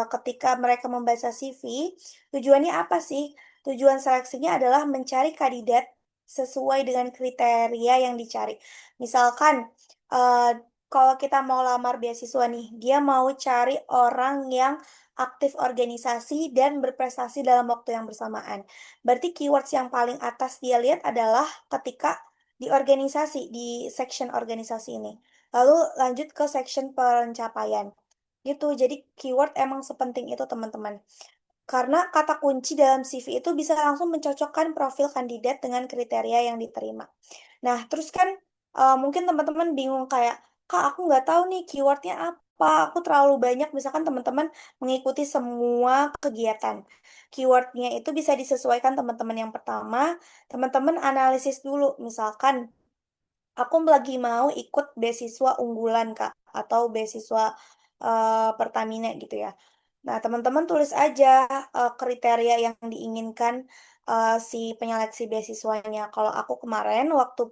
[SPEAKER 3] ketika mereka membaca CV. Tujuannya apa sih? Tujuan seleksinya adalah mencari kandidat sesuai dengan kriteria yang dicari. Misalkan, eh, kalau kita mau lamar beasiswa nih, dia mau cari orang yang aktif organisasi dan berprestasi dalam waktu yang bersamaan. Berarti keywords yang paling atas dia lihat adalah ketika di organisasi, di section organisasi ini. Lalu lanjut ke section pencapaian. Gitu, jadi keyword emang sepenting itu teman-teman. Karena kata kunci dalam CV itu bisa langsung mencocokkan profil kandidat dengan kriteria yang diterima. Nah, terus kan mungkin teman-teman bingung kayak, Kak, aku nggak tahu nih keywordnya apa. Aku terlalu banyak, misalkan teman-teman mengikuti semua kegiatan. Keywordnya itu bisa disesuaikan teman-teman. Yang pertama, teman-teman analisis dulu. Misalkan, aku lagi mau ikut beasiswa unggulan, Kak, atau beasiswa Pertamina gitu ya. Nah, teman-teman tulis aja kriteria yang diinginkan si penyeleksi beasiswanya. Kalau aku kemarin waktu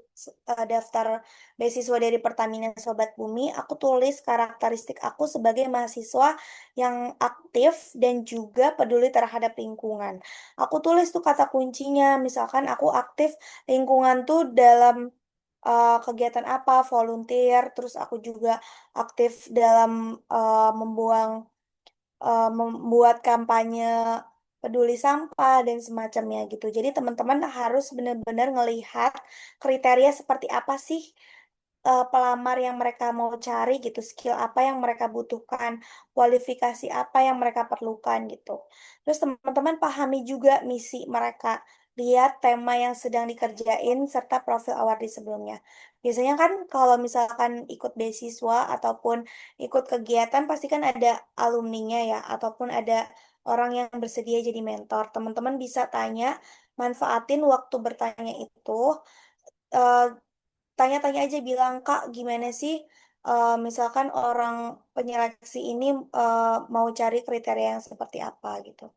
[SPEAKER 3] daftar beasiswa dari Pertamina Sobat Bumi, aku tulis karakteristik aku sebagai mahasiswa yang aktif dan juga peduli terhadap lingkungan. Aku tulis tuh kata kuncinya, misalkan aku aktif lingkungan tuh dalam kegiatan apa, volunteer, terus aku juga aktif dalam membuat kampanye peduli sampah dan semacamnya gitu. Jadi teman-teman harus benar-benar ngelihat kriteria seperti apa sih pelamar yang mereka mau cari gitu, skill apa yang mereka butuhkan, kualifikasi apa yang mereka perlukan gitu. Terus teman-teman pahami juga misi mereka, lihat tema yang sedang dikerjain serta profil award di sebelumnya. Biasanya kan kalau misalkan ikut beasiswa ataupun ikut kegiatan pasti kan ada alumninya ya, ataupun ada orang yang bersedia jadi mentor. Teman-teman bisa tanya, manfaatin waktu bertanya itu, eh, tanya-tanya aja, bilang, Kak, gimana sih misalkan orang penyeleksi ini mau cari kriteria yang seperti apa gitu.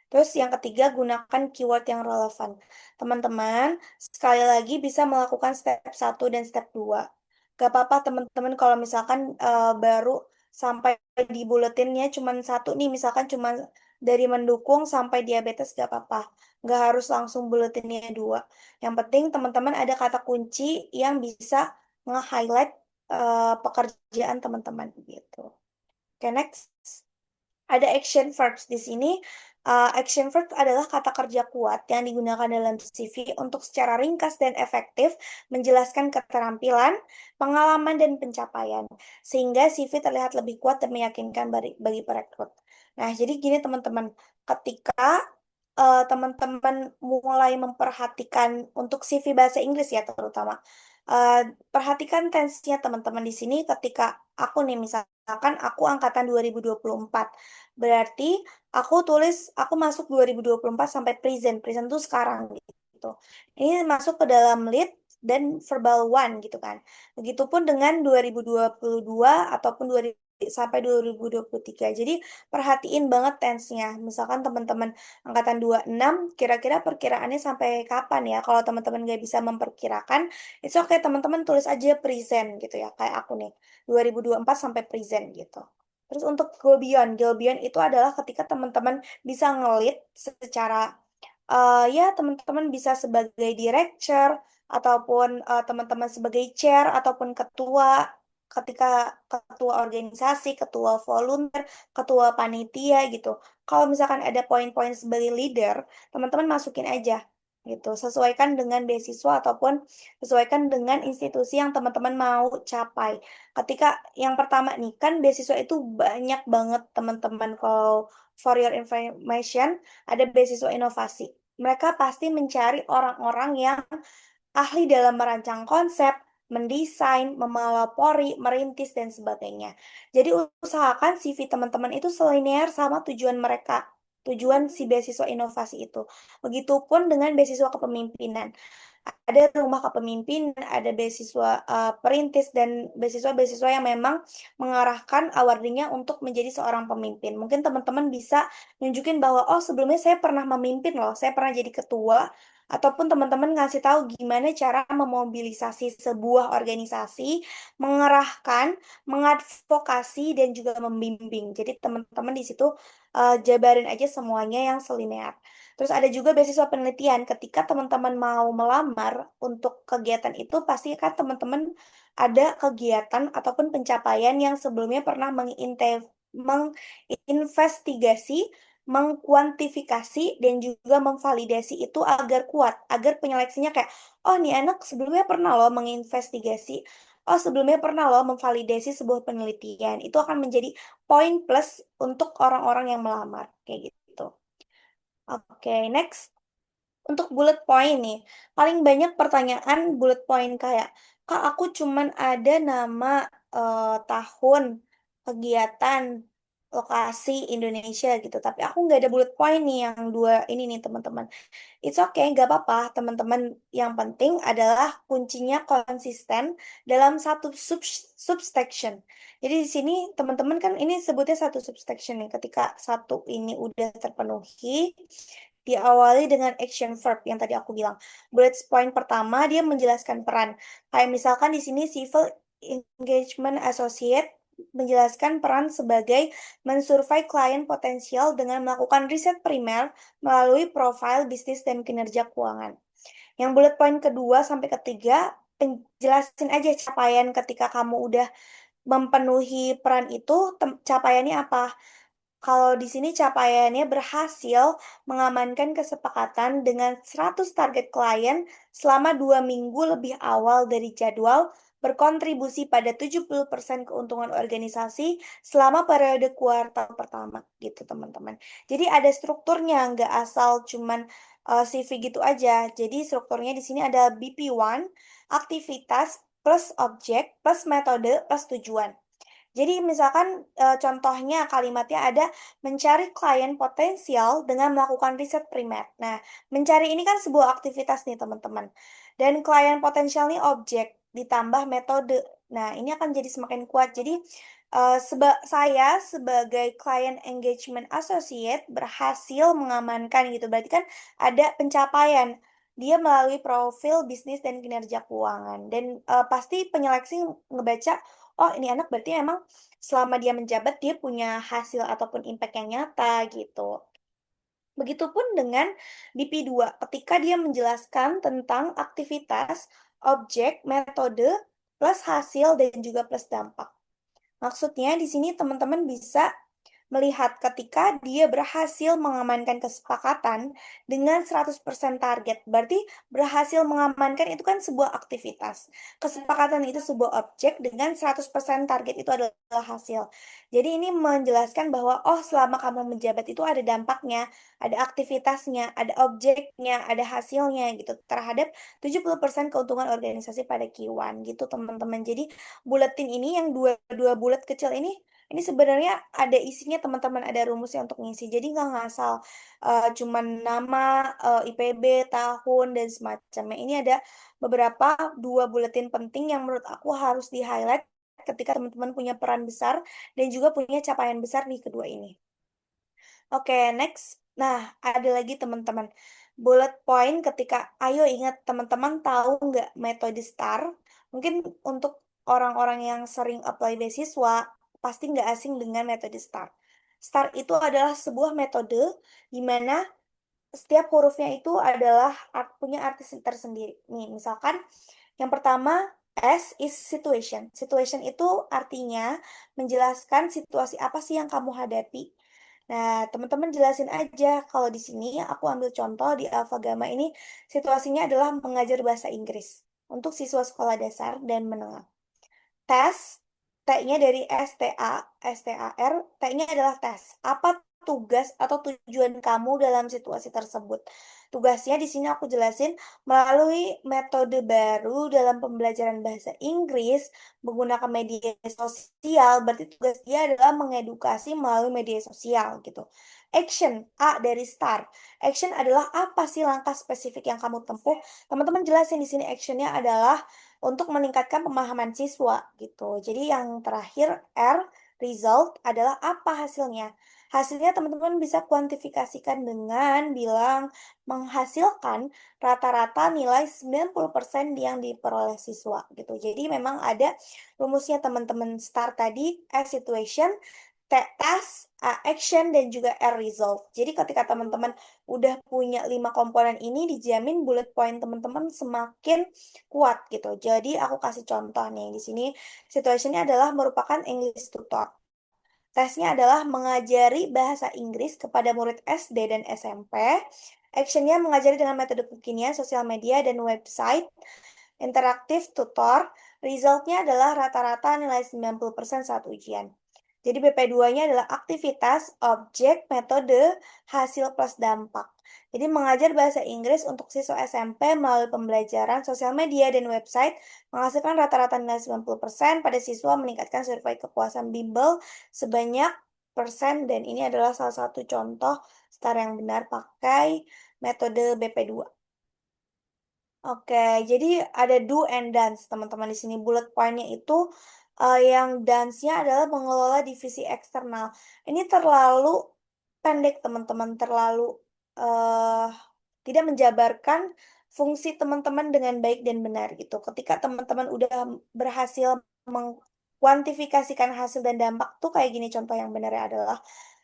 [SPEAKER 3] Terus yang ketiga, gunakan keyword yang relevan. Teman-teman, sekali lagi bisa melakukan step 1 dan step 2. Gak apa-apa teman-teman kalau misalkan baru sampai di buletinnya cuma satu nih, misalkan cuma dari mendukung sampai diabetes, gak apa-apa. Gak harus langsung buletinnya dua. Yang penting teman-teman ada kata kunci yang bisa nge-highlight pekerjaan teman-teman gitu. Oke, next. Ada action verbs di sini. Action verb adalah kata kerja kuat yang digunakan dalam CV untuk secara ringkas dan efektif menjelaskan keterampilan, pengalaman, dan pencapaian. Sehingga CV terlihat lebih kuat dan meyakinkan bagi perekrut. Nah, jadi gini teman-teman, ketika teman-teman mulai memperhatikan untuk CV bahasa Inggris ya terutama, eh, perhatikan tensinya teman-teman di sini ketika aku nih misalkan aku angkatan 2024. Berarti aku masuk 2024 sampai present. Present tuh sekarang gitu. Ini masuk ke dalam lead dan verbal one gitu kan. Begitupun dengan 2022 ataupun 2000 sampai 2023. Jadi perhatiin banget tense-nya. Misalkan teman-teman angkatan 26, kira-kira perkiraannya sampai kapan ya? Kalau teman-teman nggak bisa memperkirakan, it's okay teman-teman tulis aja present gitu ya. Kayak aku nih, 2024 sampai present gitu. Terus untuk go beyond itu adalah ketika teman-teman bisa ngelit secara ya teman-teman bisa sebagai director ataupun teman-teman sebagai chair ataupun ketua, ketika ketua organisasi, ketua volunteer, ketua panitia gitu. Kalau misalkan ada poin-poin sebagai leader, teman-teman masukin aja gitu. Sesuaikan dengan beasiswa ataupun sesuaikan dengan institusi yang teman-teman mau capai. Ketika yang pertama nih, kan beasiswa itu banyak banget teman-teman. Kalau for your information, ada beasiswa inovasi. Mereka pasti mencari orang-orang yang ahli dalam merancang konsep, mendesain, memelopori, merintis, dan sebagainya. Jadi usahakan CV teman-teman itu selinear sama tujuan tujuan si beasiswa inovasi itu. Begitupun dengan beasiswa kepemimpinan. Ada rumah kepemimpinan, ada beasiswa perintis, dan beasiswa-beasiswa yang memang mengarahkan awardingnya untuk menjadi seorang pemimpin. Mungkin teman-teman bisa nunjukin bahwa, oh sebelumnya saya pernah memimpin loh, saya pernah jadi ketua, ataupun teman-teman ngasih tahu gimana cara memobilisasi sebuah organisasi, mengerahkan, mengadvokasi, dan juga membimbing. Jadi teman-teman di situ jabarin aja semuanya yang selinear. Terus ada juga beasiswa penelitian. Ketika teman-teman mau melamar untuk kegiatan itu, pasti kan teman-teman ada kegiatan ataupun pencapaian yang sebelumnya pernah menginvestigasi, mengkuantifikasi, dan juga memvalidasi itu agar kuat, agar penyeleksinya kayak, oh nih anak sebelumnya pernah loh menginvestigasi, oh sebelumnya pernah loh memvalidasi sebuah penelitian. Itu akan menjadi poin plus untuk orang-orang yang melamar, kayak gitu. Oke, next. Untuk bullet point nih, paling banyak pertanyaan bullet point kayak, Kak, aku cuman ada nama, tahun, kegiatan, lokasi Indonesia gitu, tapi aku nggak ada bullet point nih yang dua ini nih teman-teman. It's okay, nggak apa-apa teman-teman. Yang penting adalah kuncinya konsisten dalam satu subsection. Jadi di sini teman-teman kan ini sebutnya satu subsection nih. Ketika satu ini udah terpenuhi, diawali dengan action verb yang tadi aku bilang. Bullet point pertama dia menjelaskan peran. Kayak misalkan di sini civil engagement associate menjelaskan peran sebagai mensurvey klien potensial dengan melakukan riset primer melalui profil bisnis dan kinerja keuangan. Yang bullet point kedua sampai ketiga, penjelasin aja capaian ketika kamu udah memenuhi peran itu, capaiannya apa? Kalau di sini capaiannya berhasil mengamankan kesepakatan dengan 100 target klien selama 2 minggu lebih awal dari jadwal, berkontribusi pada 70% keuntungan organisasi selama periode kuartal pertama, gitu teman-teman. Jadi ada strukturnya, nggak asal cuman CV gitu aja. Jadi strukturnya di sini ada BP1, aktivitas plus objek plus metode plus tujuan. Jadi misalkan contohnya kalimatnya ada mencari klien potensial dengan melakukan riset primer. Nah, mencari ini kan sebuah aktivitas nih teman-teman. Dan klien potensial ini objek ditambah metode. Nah, ini akan jadi semakin kuat. Jadi saya sebagai client engagement associate berhasil mengamankan gitu. Berarti kan ada pencapaian. Dia melalui profil bisnis dan kinerja keuangan. Dan pasti penyeleksi ngebaca, oh ini anak berarti memang selama dia menjabat dia punya hasil ataupun impact yang nyata gitu. Begitupun dengan BP2 ketika dia menjelaskan tentang aktivitas, objek, metode, plus hasil dan juga plus dampak. Maksudnya di sini teman-teman bisa melihat ketika dia berhasil mengamankan kesepakatan dengan 100% target. Berarti berhasil mengamankan itu kan sebuah aktivitas. Kesepakatan itu sebuah objek dengan 100% target itu adalah hasil. Jadi ini menjelaskan bahwa oh selama kamu menjabat itu ada dampaknya, ada aktivitasnya, ada objeknya, ada hasilnya gitu terhadap 70% keuntungan organisasi pada Q1 gitu teman-teman. Jadi buletin ini yang dua bulat kecil ini sebenarnya ada isinya teman-teman, ada rumusnya untuk ngisi. Jadi nggak ngasal cuman nama, IPB, tahun, dan semacamnya. Ini ada beberapa dua buletin penting yang menurut aku harus di-highlight ketika teman-teman punya peran besar dan juga punya capaian besar di kedua ini. Oke, next. Nah, ada lagi teman-teman. Bullet point ketika, ayo ingat teman-teman tahu nggak metode STAR? Mungkin untuk orang-orang yang sering apply beasiswa, pasti nggak asing dengan metode STAR. STAR itu adalah sebuah metode di mana setiap hurufnya itu adalah punya arti tersendiri. Nih, misalkan yang pertama, S is situation. Situation itu artinya menjelaskan situasi apa sih yang kamu hadapi. Nah, teman-teman jelasin aja. Kalau di sini aku ambil contoh di Alpha Gamma ini situasinya adalah mengajar bahasa Inggris untuk siswa sekolah dasar dan menengah. Tes, T-nya dari STA, STAR, T-nya adalah tes. Apa tugas atau tujuan kamu dalam situasi tersebut. Tugasnya di sini aku jelasin melalui metode baru dalam pembelajaran bahasa Inggris menggunakan media sosial. Berarti tugas dia adalah mengedukasi melalui media sosial gitu. Action, A dari start. Action adalah apa sih langkah spesifik yang kamu tempuh? Teman-teman jelasin di sini actionnya adalah untuk meningkatkan pemahaman siswa gitu. Jadi yang terakhir R, result adalah apa hasilnya? Hasilnya teman-teman bisa kuantifikasikan dengan bilang menghasilkan rata-rata nilai 90% yang diperoleh siswa gitu. Jadi memang ada rumusnya teman-teman start tadi, S situation, task, action, dan juga R result. Jadi ketika teman-teman udah punya 5 komponen ini, dijamin bullet point teman-teman semakin kuat gitu. Jadi aku kasih contoh nih di sini situationnya adalah merupakan English tutor. Tesnya adalah mengajari bahasa Inggris kepada murid SD dan SMP. Actionnya mengajari dengan metode kekinian, sosial media, dan website. Interaktif tutor. Resultnya adalah rata-rata nilai 90% saat ujian. Jadi BP2-nya adalah aktivitas, objek, metode, hasil plus dampak. Jadi mengajar bahasa Inggris untuk siswa SMP melalui pembelajaran sosial media dan website menghasilkan rata-rata nilai 90% pada siswa meningkatkan survei kepuasan bimbel sebanyak persen dan ini adalah salah satu contoh STAR yang benar pakai metode BP2. Oke, jadi ada do and dance teman-teman di sini bullet pointnya itu yang dance-nya adalah mengelola divisi eksternal. Ini terlalu pendek teman-teman, terlalu eh tidak menjabarkan fungsi teman-teman dengan baik dan benar gitu. Ketika teman-teman udah berhasil mengkuantifikasikan hasil dan dampak tuh kayak gini contoh yang benarnya adalah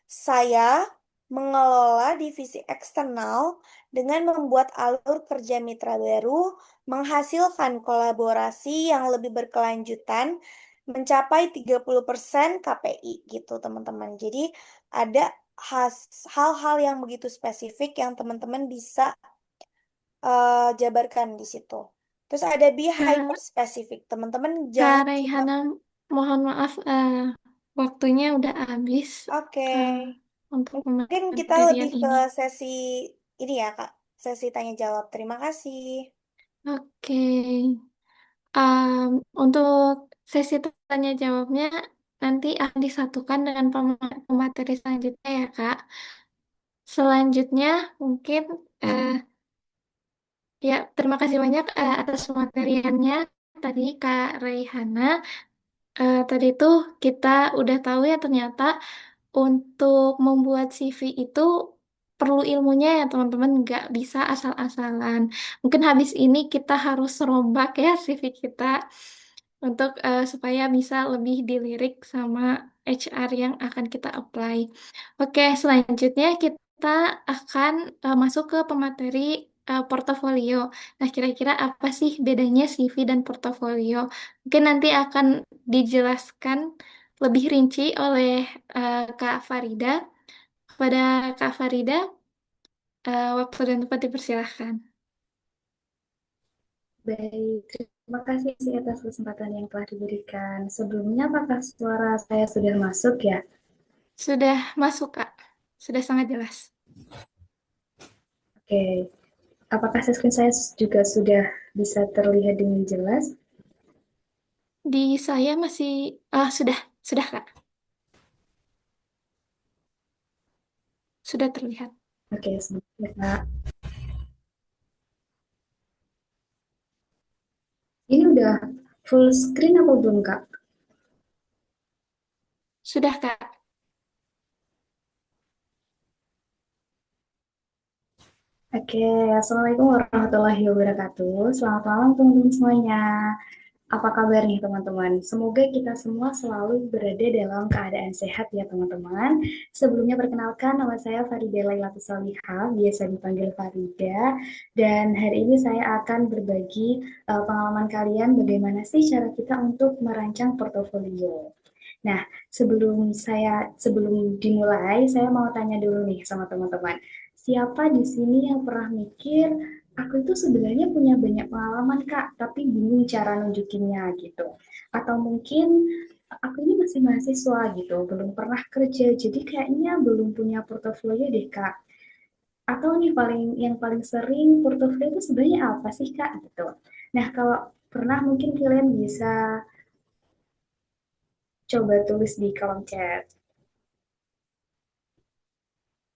[SPEAKER 3] saya mengelola divisi eksternal dengan membuat alur kerja mitra baru, menghasilkan kolaborasi yang lebih berkelanjutan, mencapai 30% KPI gitu teman-teman. Jadi ada hal-hal yang begitu spesifik yang teman-teman bisa jabarkan di situ. Terus ada be hyper
[SPEAKER 1] Kak,
[SPEAKER 3] spesifik. Teman-teman
[SPEAKER 1] Kak
[SPEAKER 3] jangan cuma
[SPEAKER 1] Raihana, mohon maaf, waktunya udah habis
[SPEAKER 3] oke.
[SPEAKER 1] eh, untuk
[SPEAKER 3] Mungkin kita lebih
[SPEAKER 1] pematerian
[SPEAKER 3] ke
[SPEAKER 1] ini.
[SPEAKER 3] sesi ini ya, Kak. Sesi tanya jawab. Terima kasih.
[SPEAKER 1] Oke. Untuk sesi tanya jawabnya nanti akan disatukan dengan pemateri selanjutnya ya, Kak. Selanjutnya mungkin eh, ya terima kasih banyak atas pemateriannya tadi Kak Raihana. Tadi tuh kita udah tahu ya ternyata untuk membuat CV itu perlu ilmunya ya teman-teman, nggak bisa asal-asalan. Mungkin habis ini kita harus rombak ya CV kita untuk supaya bisa lebih dilirik sama HR yang akan kita apply. Oke, selanjutnya kita akan masuk ke pemateri portofolio. Nah, kira-kira apa sih bedanya CV dan portofolio? Mungkin nanti akan dijelaskan lebih rinci oleh Kak Farida. Kepada Kak Farida, waktu dan tempat dipersilahkan.
[SPEAKER 4] Baik, terima kasih sih atas kesempatan yang telah diberikan. Sebelumnya, apakah suara saya sudah masuk ya?
[SPEAKER 1] Sudah masuk, Kak. Sudah sangat jelas.
[SPEAKER 4] Oke, apakah screen saya juga sudah bisa terlihat dengan jelas?
[SPEAKER 1] Di saya masih, sudah, Kak. Sudah terlihat.
[SPEAKER 4] Oke, sebentar, Kak. Ini udah full screen apa belum, Kak?
[SPEAKER 1] Sudah, Kak.
[SPEAKER 4] Oke, Assalamualaikum warahmatullahi wabarakatuh. Selamat malam teman-teman semuanya. Apa kabar nih teman-teman? Semoga kita semua selalu berada dalam keadaan sehat ya teman-teman. Sebelumnya perkenalkan nama saya Farida Lailatul Salihah, biasa dipanggil Farida. Dan hari ini saya akan berbagi pengalaman kalian bagaimana sih cara kita untuk merancang portofolio. Nah, sebelum dimulai, saya mau tanya dulu nih sama teman-teman. Siapa di sini yang pernah mikir, aku itu sebenarnya punya banyak pengalaman Kak, tapi bingung cara nunjukinnya gitu. Atau mungkin aku ini masih mahasiswa gitu, belum pernah kerja, jadi kayaknya belum punya portofolio deh Kak. Atau nih yang paling sering portofolio itu sebenarnya apa sih Kak gitu. Nah kalau pernah mungkin kalian bisa coba tulis di kolom chat.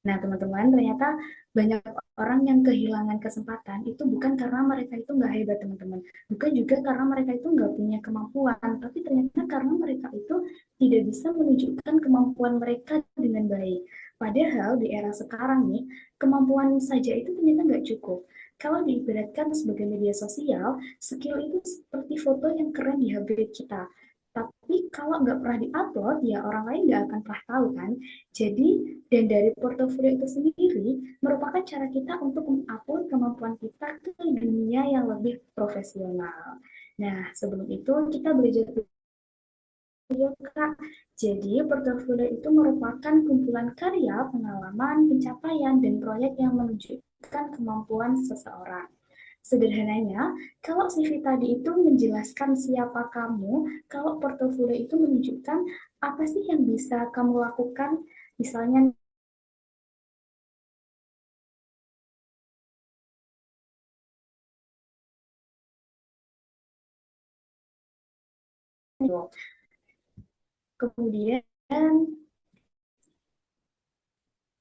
[SPEAKER 4] Nah, teman-teman, ternyata banyak orang yang kehilangan kesempatan itu bukan karena mereka itu nggak hebat, teman-teman. Bukan juga karena mereka itu nggak punya kemampuan, tapi ternyata karena mereka itu tidak bisa menunjukkan kemampuan mereka dengan baik. Padahal di era sekarang nih, kemampuan saja itu ternyata nggak cukup. Kalau diibaratkan sebagai media sosial, skill itu seperti foto yang keren di HP kita. Tapi kalau nggak pernah diupload, ya orang lain nggak akan pernah tahu kan. Jadi, dan dari portofolio itu sendiri merupakan cara kita untuk mengupload kemampuan kita ke dunia yang lebih profesional. Nah, sebelum itu kita belajar dulu, Kak. Jadi, portofolio itu merupakan kumpulan karya, pengalaman, pencapaian, dan proyek yang menunjukkan kemampuan seseorang. Sederhananya, kalau CV tadi itu menjelaskan siapa kamu, kalau portofolio itu menunjukkan apa sih yang bisa kamu lakukan, misalnya kemudian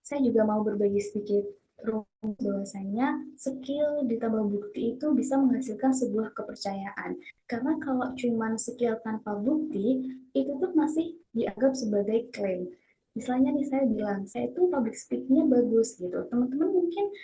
[SPEAKER 4] saya juga mau berbagi sedikit rumus bahwasanya skill ditambah bukti itu bisa menghasilkan sebuah kepercayaan. Karena kalau cuma skill tanpa bukti, itu tuh masih dianggap sebagai klaim. Misalnya nih saya bilang, saya itu public speaking-nya bagus gitu. Teman-teman mungkin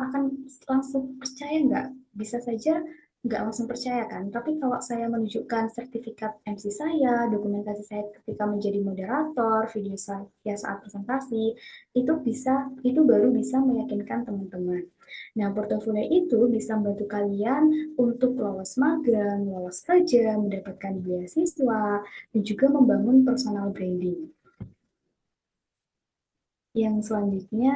[SPEAKER 4] akan langsung percaya nggak? Bisa saja nggak langsung percaya kan, tapi kalau saya menunjukkan sertifikat MC saya, dokumentasi saya ketika menjadi moderator, video saya saat presentasi, itu baru bisa meyakinkan teman-teman. Nah, portofolio itu bisa membantu kalian untuk lolos magang, lolos kerja, mendapatkan beasiswa, dan juga membangun personal branding. Yang selanjutnya,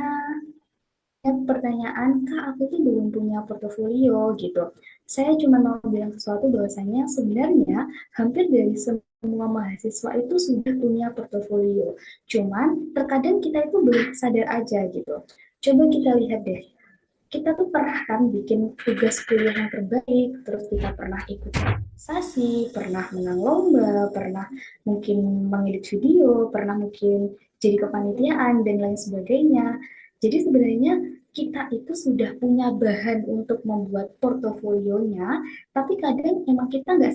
[SPEAKER 4] pertanyaan, Kak, aku tuh belum punya portofolio gitu. Saya cuma mau bilang sesuatu bahwasanya sebenarnya hampir dari semua mahasiswa itu sudah punya portofolio. Cuman terkadang kita itu belum sadar aja gitu. Coba kita lihat deh, kita tuh pernah kan bikin tugas kuliah yang terbaik, terus kita pernah ikut organisasi, pernah menang lomba, pernah mungkin mengedit video, pernah mungkin jadi kepanitiaan, dan lain sebagainya. Jadi sebenarnya kita itu sudah punya bahan untuk membuat portofolionya, tapi kadang emang kita nggak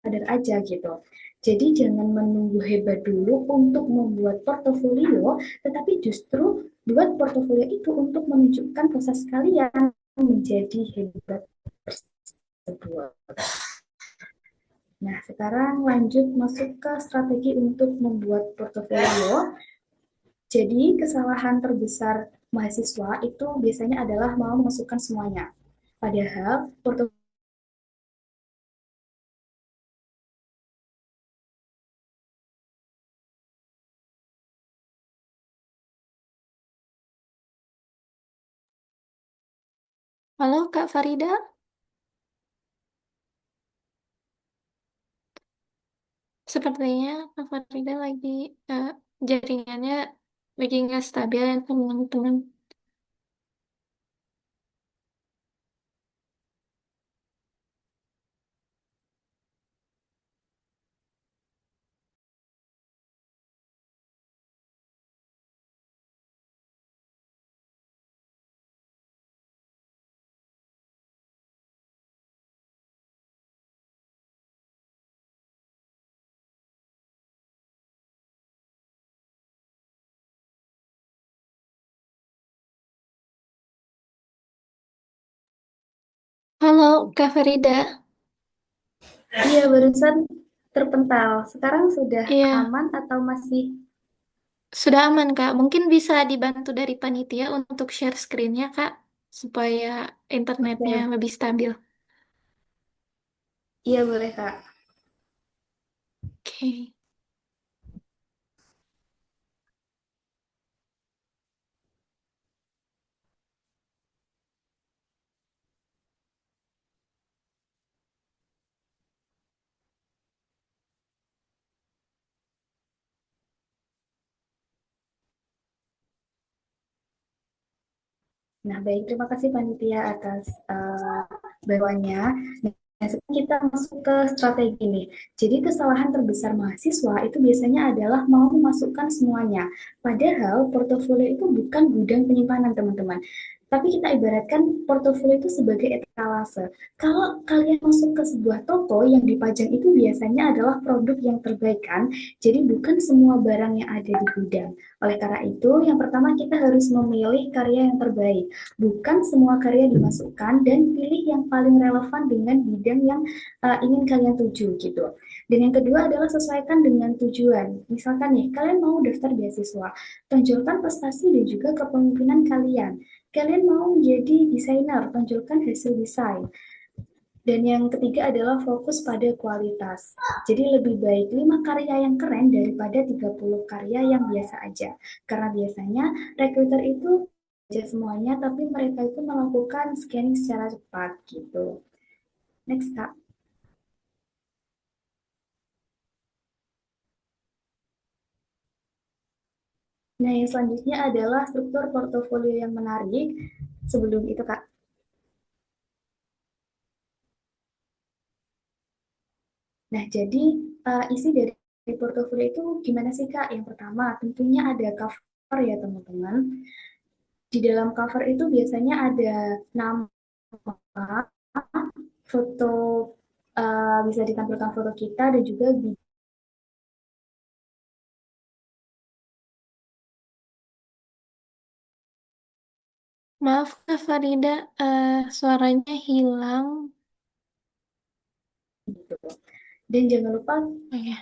[SPEAKER 4] sadar aja gitu. Jadi jangan menunggu hebat dulu untuk membuat portofolio, tetapi justru buat portofolio itu untuk menunjukkan proses kalian menjadi hebat tersebut. Nah, sekarang lanjut masuk ke strategi untuk membuat portofolio. Jadi, kesalahan terbesar mahasiswa itu biasanya adalah mau memasukkan semuanya. Padahal portofolio
[SPEAKER 1] Halo Kak Farida, sepertinya Kak Farida lagi eh, jaringannya lagi nggak stabil ya teman-teman. Halo Kak Farida,
[SPEAKER 4] iya barusan terpental. Sekarang sudah
[SPEAKER 1] iya
[SPEAKER 4] aman atau masih?
[SPEAKER 1] sudah aman Kak. Mungkin bisa dibantu dari panitia untuk share screen-nya Kak, supaya internetnya
[SPEAKER 4] Oke,
[SPEAKER 1] lebih stabil.
[SPEAKER 4] iya boleh Kak.
[SPEAKER 1] Oke.
[SPEAKER 4] Nah, baik, terima kasih panitia atas bawaannya. Nah, sekarang kita masuk ke strategi nih. Jadi kesalahan terbesar mahasiswa itu biasanya adalah mau memasukkan semuanya. Padahal portofolio itu bukan gudang penyimpanan, teman-teman. Tapi kita ibaratkan portofolio itu sebagai etalase. Kalau kalian masuk ke sebuah toko yang dipajang itu biasanya adalah produk yang terbaik kan? Jadi bukan semua barang yang ada di gudang. Oleh karena itu, yang pertama kita harus memilih karya yang terbaik. Bukan semua karya dimasukkan dan pilih yang paling relevan dengan bidang yang ingin kalian tuju gitu. Dan yang kedua adalah sesuaikan dengan tujuan. Misalkan nih, kalian mau daftar beasiswa, tonjolkan prestasi dan juga kepemimpinan kalian. Kalian mau menjadi desainer, tonjolkan hasil desain. Dan yang ketiga adalah fokus pada kualitas. Jadi lebih baik 5 karya yang keren daripada 30 karya yang biasa aja. Karena biasanya recruiter itu baca semuanya, tapi mereka itu melakukan scanning secara cepat gitu. Next, Kak. Nah, yang selanjutnya adalah struktur portofolio yang menarik. Sebelum itu, Kak, nah, jadi isi dari portofolio itu gimana sih, Kak? Yang pertama, tentunya ada cover ya, teman-teman. Di dalam cover itu biasanya ada nama, foto, bisa ditampilkan foto kita dan juga
[SPEAKER 1] Maaf Kak Farida, suaranya hilang.
[SPEAKER 4] gitu. Dan jangan lupa
[SPEAKER 1] Oh ya,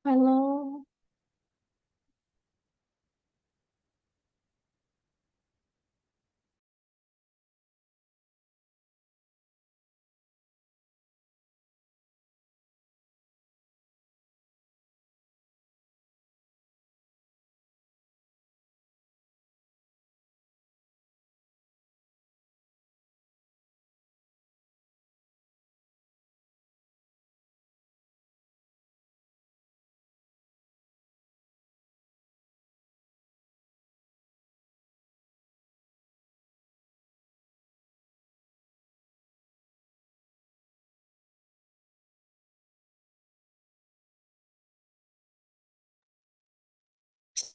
[SPEAKER 1] halo.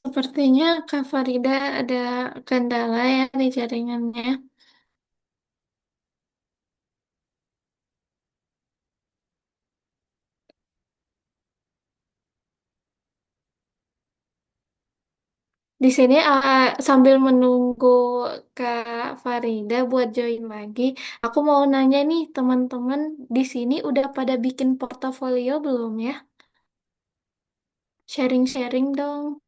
[SPEAKER 1] Sepertinya Kak Farida ada kendala ya di jaringannya. Di sini sambil menunggu Kak Farida buat join lagi, aku mau nanya nih teman-teman di sini udah pada bikin portofolio belum ya? Sharing-sharing dong.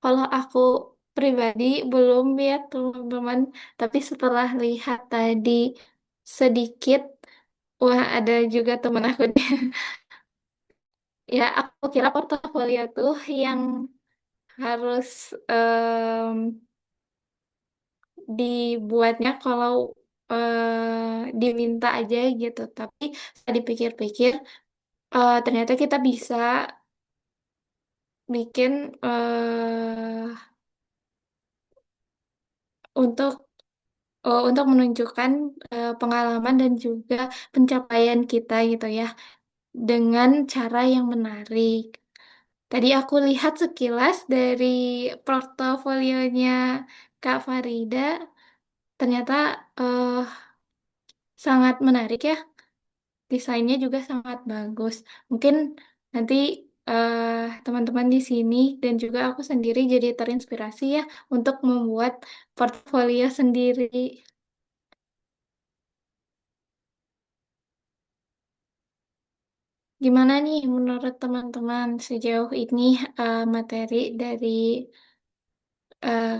[SPEAKER 1] Kalau aku pribadi belum ya teman-teman, tapi setelah lihat tadi sedikit, wah ada juga teman aku deh. Ya aku kira portofolio tuh yang harus dibuatnya kalau diminta aja gitu. Tapi setelah dipikir-pikir, ternyata kita bisa bikin untuk untuk menunjukkan pengalaman dan juga pencapaian kita gitu ya dengan cara yang menarik. Tadi aku lihat sekilas dari portofolionya Kak Farida, ternyata eh, sangat menarik ya. Desainnya juga sangat bagus. Mungkin nanti teman-teman di sini dan juga aku sendiri jadi terinspirasi ya untuk membuat portfolio sendiri. Gimana nih menurut teman-teman sejauh ini materi dari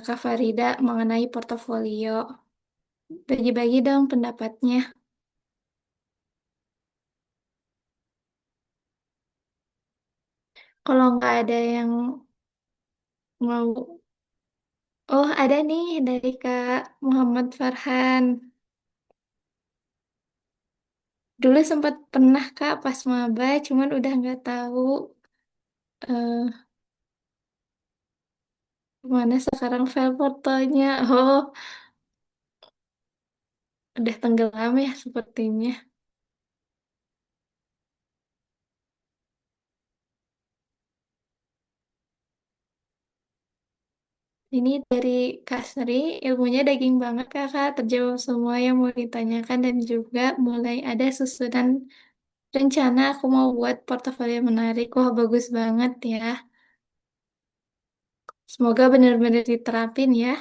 [SPEAKER 1] Kak Farida mengenai portofolio? Bagi-bagi dong pendapatnya. Kalau nggak ada yang mau Oh, ada nih dari Kak Muhammad Farhan. Dulu sempat pernah Kak pas maba, cuman udah nggak tahu eh mana sekarang file fotonya. Oh, udah tenggelam ya sepertinya. Ini dari Kak Sri, ilmunya daging banget Kakak, terjawab semua yang mau ditanyakan dan juga mulai ada susunan rencana aku mau buat portofolio menarik. Wah, bagus banget ya. Semoga benar-benar diterapin ya.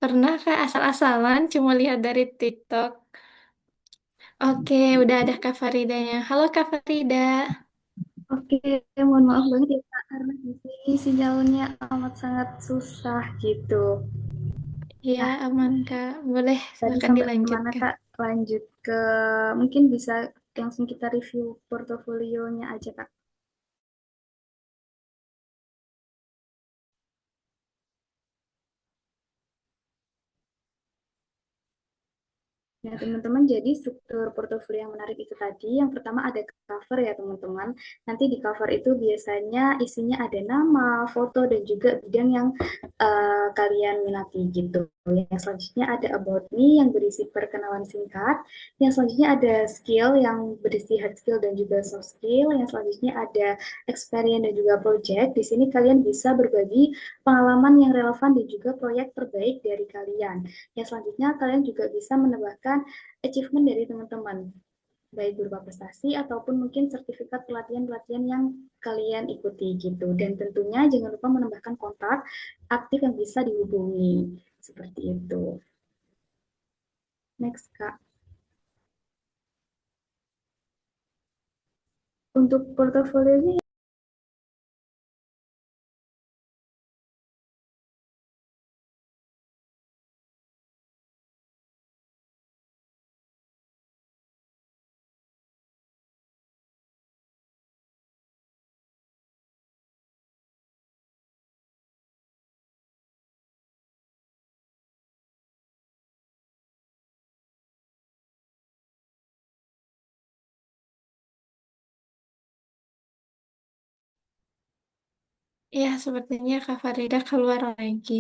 [SPEAKER 1] Pernah Kak asal-asalan cuma lihat dari TikTok. Oke, udah ada Kak Faridanya. Halo Kak Farida.
[SPEAKER 4] Oke, mohon maaf banget ya Kak, karena di sini sinyalnya amat sangat susah gitu.
[SPEAKER 1] Iya,
[SPEAKER 4] Nah,
[SPEAKER 1] aman Kak. Boleh,
[SPEAKER 4] tadi
[SPEAKER 1] silakan
[SPEAKER 4] sampai mana
[SPEAKER 1] dilanjutkan.
[SPEAKER 4] Kak? Lanjut ke mungkin bisa langsung kita review portofolionya aja Kak. Nah, teman-teman, jadi struktur portofolio yang menarik itu tadi, yang pertama ada cover ya, teman-teman. Nanti di cover itu biasanya isinya ada nama, foto, dan juga bidang yang kalian minati gitu. Yang selanjutnya ada about me yang berisi perkenalan singkat. Yang selanjutnya ada skill yang berisi hard skill dan juga soft skill. Yang selanjutnya ada experience dan juga project. Di sini kalian bisa berbagi pengalaman yang relevan dan juga proyek terbaik dari kalian. Yang selanjutnya kalian juga bisa menambahkan achievement dari teman-teman, baik berupa prestasi ataupun mungkin sertifikat pelatihan-pelatihan yang kalian ikuti gitu. Dan tentunya jangan lupa menambahkan kontak aktif yang bisa dihubungi. Seperti itu. Next, Kak. Untuk portofolionya
[SPEAKER 1] Ya, sepertinya Kak Farida keluar lagi.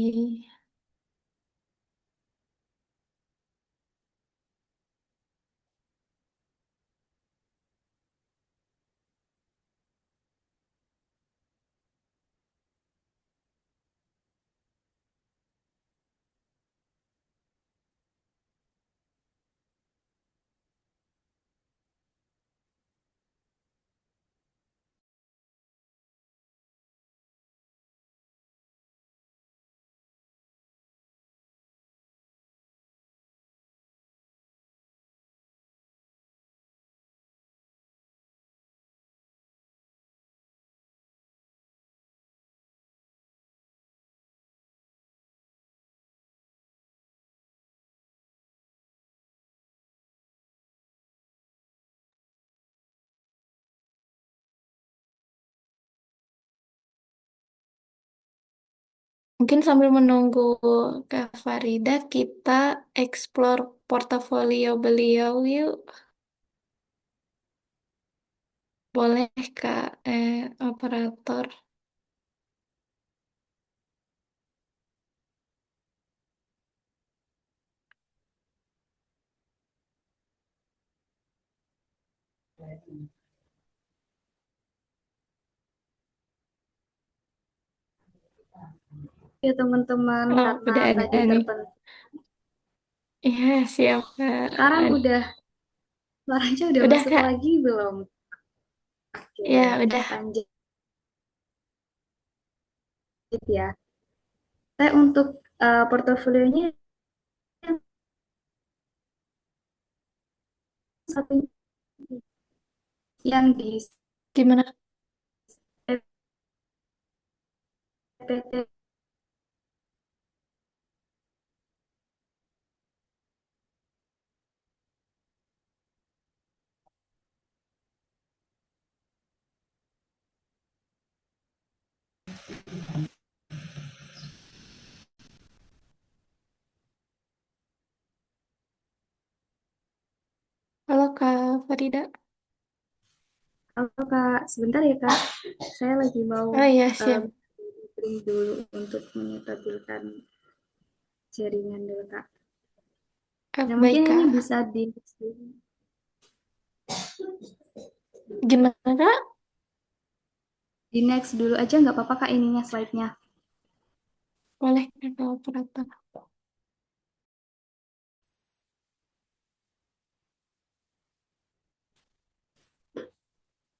[SPEAKER 1] Mungkin sambil menunggu Kak Farida, kita explore portofolio beliau yuk. Boleh Kak, operator.
[SPEAKER 4] ya teman-teman,
[SPEAKER 1] Oh,
[SPEAKER 4] karena
[SPEAKER 1] udah ada
[SPEAKER 4] tadi
[SPEAKER 1] nih.
[SPEAKER 4] terpenting.
[SPEAKER 1] Iya, siap Kak.
[SPEAKER 4] Sekarang udah, suaranya udah
[SPEAKER 1] Udah
[SPEAKER 4] masuk
[SPEAKER 1] Kak.
[SPEAKER 4] lagi belum? Oke,
[SPEAKER 1] Ya, udah.
[SPEAKER 4] lanjut ya. Saya untuk portofolionya satu yang di
[SPEAKER 1] Gimana?
[SPEAKER 4] PPT.
[SPEAKER 1] Halo Kak Farida.
[SPEAKER 4] Halo Kak, sebentar ya Kak. Saya lagi mau
[SPEAKER 1] Oh iya,
[SPEAKER 4] um,
[SPEAKER 1] siap.
[SPEAKER 4] dulu untuk menstabilkan jaringan dulu Kak.
[SPEAKER 1] Ah,
[SPEAKER 4] Nah mungkin
[SPEAKER 1] baik
[SPEAKER 4] ini
[SPEAKER 1] Kak.
[SPEAKER 4] bisa
[SPEAKER 1] Gimana Kak?
[SPEAKER 4] di next dulu aja nggak apa-apa Kak ininya slide-nya.
[SPEAKER 1] Boleh Kak operator.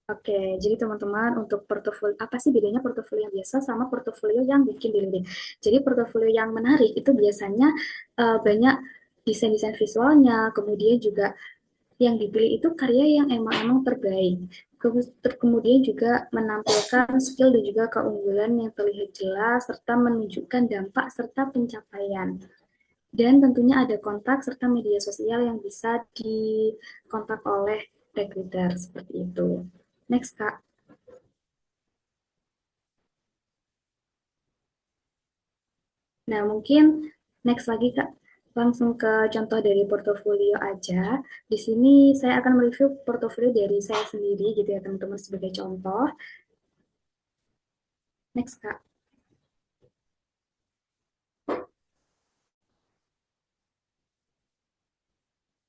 [SPEAKER 4] Oke, jadi teman-teman untuk portofolio apa sih bedanya portofolio yang biasa sama portofolio yang bikin di LinkedIn? Jadi portofolio yang menarik itu biasanya banyak desain-desain visualnya, kemudian juga yang dipilih itu karya yang emang-emang terbaik. Kemudian juga menampilkan skill dan juga keunggulan yang terlihat jelas serta menunjukkan dampak serta pencapaian. Dan tentunya ada kontak serta media sosial yang bisa dikontak oleh recruiter seperti itu. Next, Kak. Nah, mungkin next lagi, Kak. Langsung ke contoh dari portofolio aja. Di sini saya akan mereview portofolio dari saya sendiri gitu ya, teman-teman, sebagai contoh. Next, Kak.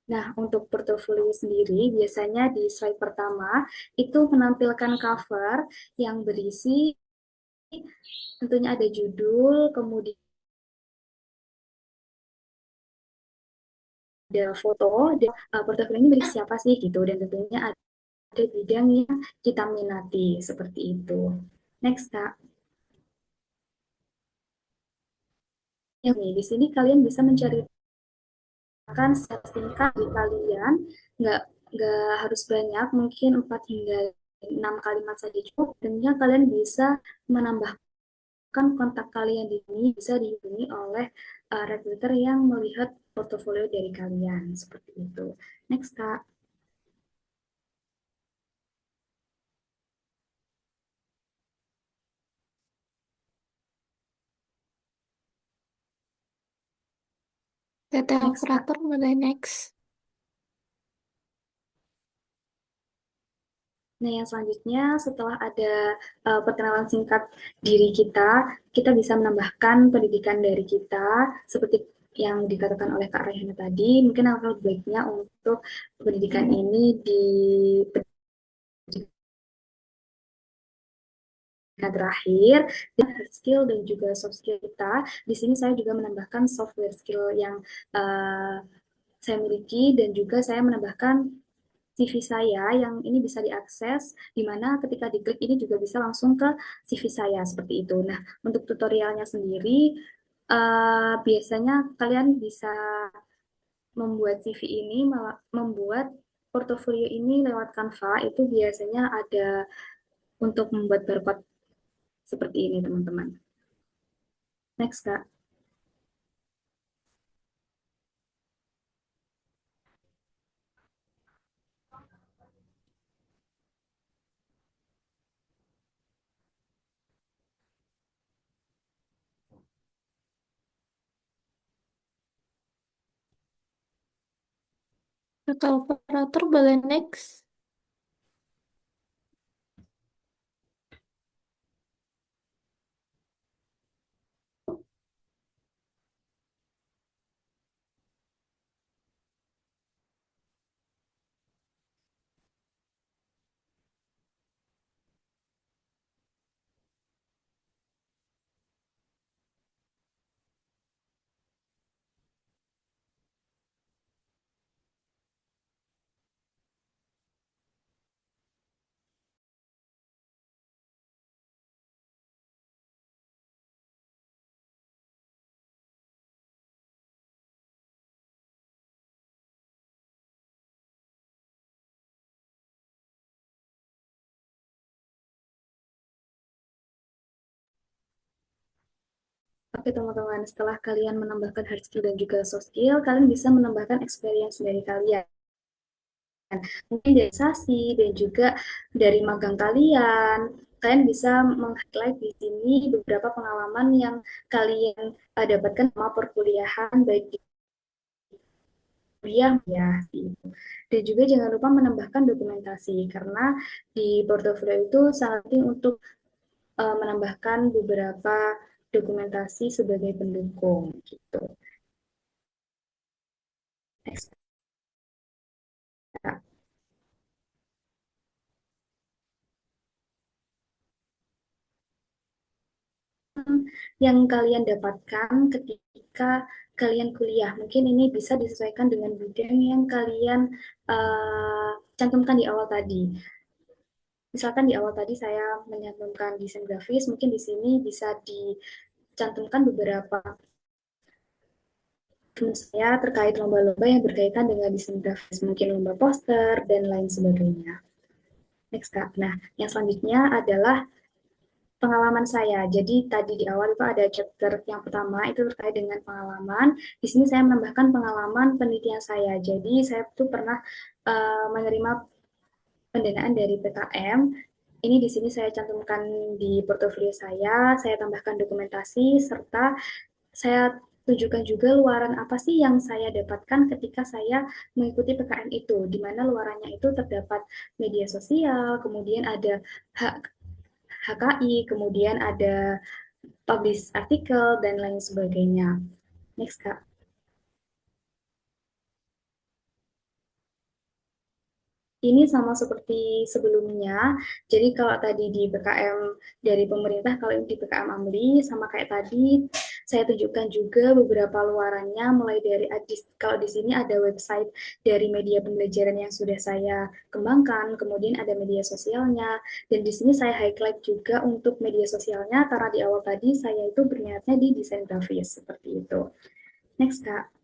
[SPEAKER 4] Nah, untuk portofolio sendiri, biasanya di slide pertama itu menampilkan cover yang berisi tentunya ada judul, kemudian ada foto, dan portofolio ini milik siapa sih gitu, dan tentunya ada bidang yang kita minati seperti itu. Next, Kak. Yang nih, di sini kalian bisa mencari akan singkat di kalian, nggak harus banyak, mungkin 4 hingga 6 kalimat saja cukup. Tentunya kalian bisa menambahkan kontak kalian di sini bisa dihubungi oleh recruiter yang melihat portofolio dari kalian seperti itu. Next Kak.
[SPEAKER 1] Data
[SPEAKER 4] Next Kak.
[SPEAKER 1] operator boleh next.
[SPEAKER 4] Nah, yang selanjutnya setelah ada perkenalan singkat diri kita, kita bisa menambahkan pendidikan dari kita seperti yang dikatakan oleh Kak Rayhana tadi. Mungkin alangkah baiknya untuk pendidikan ini di pendidikan terakhir, dan hard skill dan juga soft skill kita. Di sini saya juga menambahkan software skill yang saya miliki dan juga saya menambahkan CV saya yang ini bisa diakses, di mana ketika diklik ini juga bisa langsung ke CV saya seperti itu. Nah, untuk tutorialnya sendiri, biasanya kalian bisa membuat CV ini, membuat portofolio ini lewat Canva, itu biasanya ada untuk membuat barcode seperti ini, teman-teman. Next, Kak.
[SPEAKER 1] Data operator boleh next.
[SPEAKER 4] Oke teman-teman, setelah kalian menambahkan hard skill dan juga soft skill, kalian bisa menambahkan experience dari kalian. Mungkin dari sasi dan juga dari magang kalian. Kalian bisa meng-highlight di sini beberapa pengalaman yang kalian dapatkan selama perkuliahan, baik kuliah ya gitu. Dan juga jangan lupa menambahkan dokumentasi karena di portofolio itu sangat penting untuk menambahkan beberapa dokumentasi sebagai pendukung gitu. Next. Yang kalian dapatkan ketika kalian kuliah. Mungkin ini bisa disesuaikan dengan bidang yang kalian cantumkan di awal tadi. Misalkan di awal tadi saya menyantumkan desain grafis, mungkin di sini bisa dicantumkan beberapa teman saya terkait lomba-lomba yang berkaitan dengan desain grafis, mungkin lomba poster dan lain sebagainya. Next, Kak. Nah, yang selanjutnya adalah pengalaman saya. Jadi tadi di awal itu ada chapter yang pertama itu terkait dengan pengalaman. Di sini saya menambahkan pengalaman penelitian saya. Jadi saya tuh pernah menerima pendanaan dari PKM. Ini di sini saya cantumkan di portofolio saya tambahkan dokumentasi serta saya tunjukkan juga luaran apa sih yang saya dapatkan ketika saya mengikuti PKM itu, di mana luarannya itu terdapat media sosial, kemudian ada HKI, kemudian ada publish artikel, dan lain sebagainya. Next, Kak. Ini sama seperti sebelumnya. Jadi kalau tadi di PKM dari pemerintah, kalau di PKM Amli, sama kayak tadi, saya tunjukkan juga beberapa luarannya, mulai dari kalau di sini ada website dari media pembelajaran yang sudah saya kembangkan, kemudian ada media sosialnya, dan di sini saya highlight juga untuk media sosialnya, karena di awal tadi saya itu berniatnya di desain grafis, seperti itu. Next, Kak.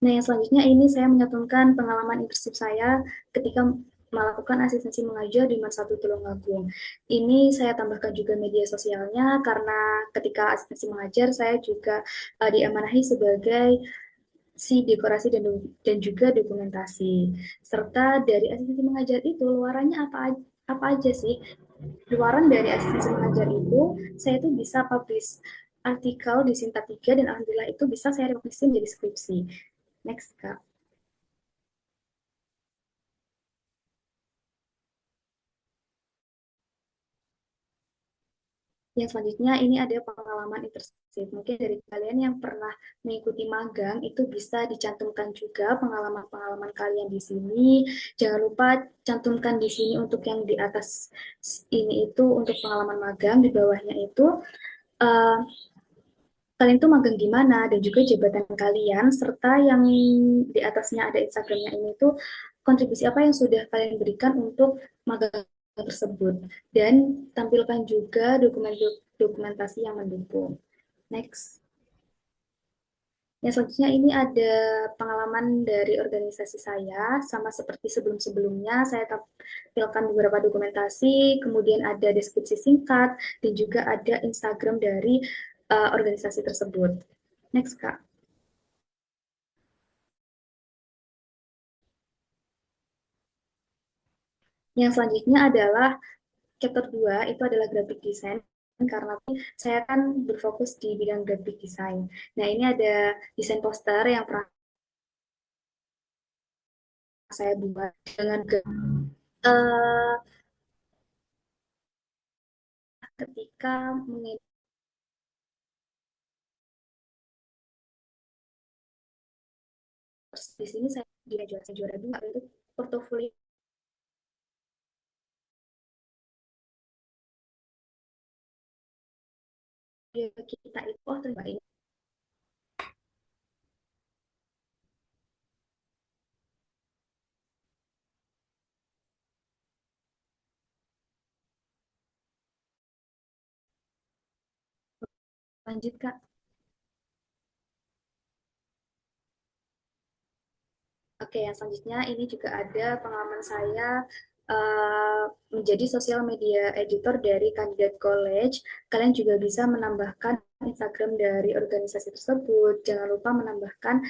[SPEAKER 4] Nah, yang selanjutnya ini saya menyantumkan pengalaman internship saya ketika melakukan asistensi mengajar di Satu Tulungagung. Ini saya tambahkan juga media sosialnya karena ketika asistensi mengajar saya juga diamanahi sebagai si dekorasi dan juga dokumentasi. Serta dari asistensi mengajar itu luarannya apa aja sih? Luaran dari asistensi mengajar itu saya itu bisa publish artikel di Sinta 3 dan alhamdulillah itu bisa saya revisin jadi skripsi. Next, Kak. Yang selanjutnya ini ada pengalaman internship. Mungkin dari kalian yang pernah mengikuti magang itu bisa dicantumkan juga pengalaman-pengalaman kalian di sini. Jangan lupa cantumkan di sini untuk yang di atas ini itu untuk pengalaman magang, di bawahnya itu uh, kalian tuh magang di mana dan juga jabatan kalian serta yang di atasnya ada Instagramnya ini tuh kontribusi apa yang sudah kalian berikan untuk magang tersebut dan tampilkan juga dokumentasi yang mendukung. Next. Yang selanjutnya ini ada pengalaman dari organisasi saya, sama seperti sebelum-sebelumnya, saya tampilkan beberapa dokumentasi, kemudian ada deskripsi singkat, dan juga ada Instagram dari organisasi tersebut. Next, Kak. Yang selanjutnya adalah chapter 2, itu adalah graphic design, karena saya kan berfokus di bidang graphic design. Nah, ini ada desain poster yang pernah saya buat dengan uh, ketika di sini saya juara 2 itu portofolio kita itu ternyata ini lanjut, Kak. Oke, yang selanjutnya ini juga ada pengalaman saya menjadi sosial media editor dari kandidat college. Kalian juga bisa menambahkan Instagram dari organisasi tersebut. Jangan lupa menambahkan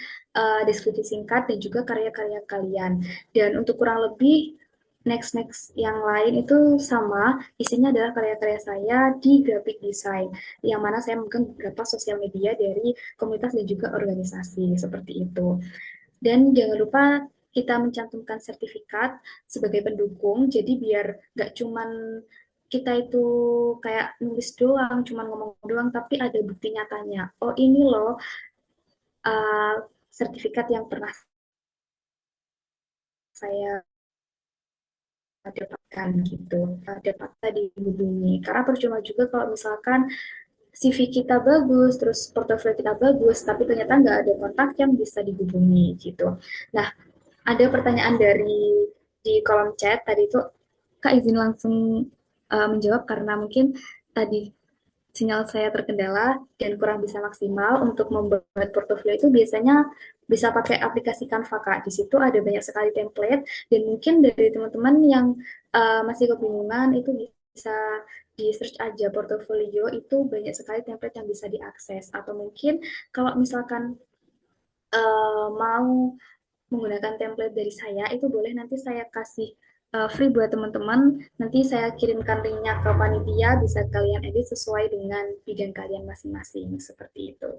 [SPEAKER 4] deskripsi singkat dan juga karya-karya kalian. Dan untuk kurang lebih next yang lain itu sama, isinya adalah karya-karya saya di graphic design, yang mana saya mungkin beberapa sosial media dari komunitas dan juga organisasi seperti itu. Dan jangan lupa kita mencantumkan sertifikat sebagai pendukung, jadi biar nggak cuman kita itu kayak nulis doang, cuman ngomong doang, tapi ada bukti nyatanya. Oh ini loh uh, sertifikat yang pernah saya dapatkan gitu, dapat dihubungi. Karena percuma juga kalau misalkan CV kita bagus, terus portofolio kita bagus, tapi ternyata nggak ada kontak yang bisa dihubungi gitu. Nah, ada pertanyaan dari di kolom chat tadi itu, Kak izin langsung menjawab karena mungkin tadi sinyal saya terkendala dan kurang bisa maksimal untuk membuat portofolio itu biasanya bisa pakai aplikasi Canva Kak. Di situ ada banyak sekali template dan mungkin dari teman-teman yang masih kebingungan itu bisa di search aja portofolio itu banyak sekali template yang bisa diakses atau mungkin kalau misalkan mau menggunakan template dari saya itu boleh nanti saya kasih free buat teman-teman. Nanti saya kirimkan linknya ke panitia, bisa kalian edit sesuai dengan bidang kalian masing-masing seperti itu.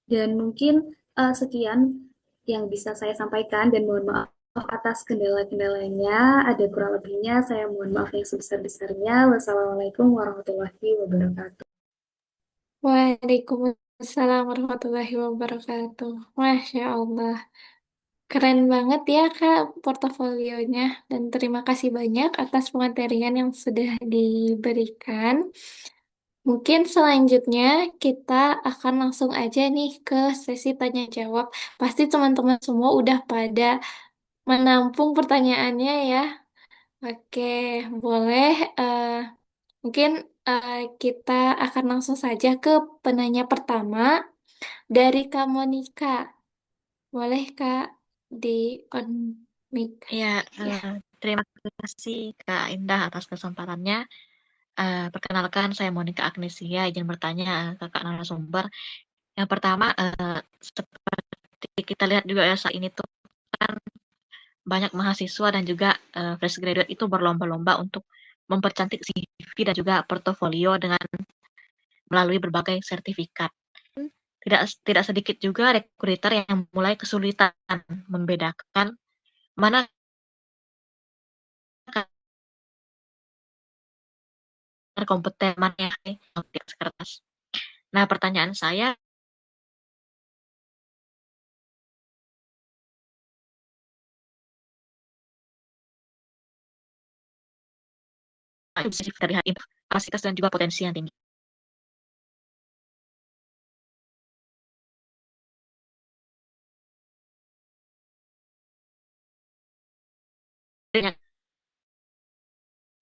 [SPEAKER 4] Dan mungkin sekian yang bisa saya sampaikan dan mohon maaf atas kendala-kendalanya. Ada kurang lebihnya, saya mohon maaf yang sebesar-besarnya. Wassalamualaikum warahmatullahi wabarakatuh.
[SPEAKER 1] Waalaikumsalam warahmatullahi wabarakatuh. Masya Allah. Keren banget ya Kak portofolionya. Dan terima kasih banyak atas pematerian yang sudah diberikan. Mungkin selanjutnya kita akan langsung aja nih ke sesi tanya jawab. Pasti teman-teman semua udah pada menampung pertanyaannya ya. Oke, boleh. Mungkin kita akan langsung saja ke penanya pertama dari Kak Monika. Boleh Kak di on mic.
[SPEAKER 5] Ya,
[SPEAKER 1] Ya.
[SPEAKER 5] terima kasih Kak Indah atas kesempatannya. Perkenalkan, saya Monica Agnesia, izin bertanya Kakak narasumber. Yang pertama, seperti kita lihat juga ya saat ini tuh kan banyak mahasiswa dan juga fresh graduate itu berlomba-lomba untuk mempercantik CV dan juga portofolio dengan melalui berbagai sertifikat. Tidak tidak sedikit juga recruiter yang mulai kesulitan membedakan mana kompeten mana yang di atas kertas. Nah, pertanyaan saya bisa terlihat kapasitas dan juga potensi yang tinggi.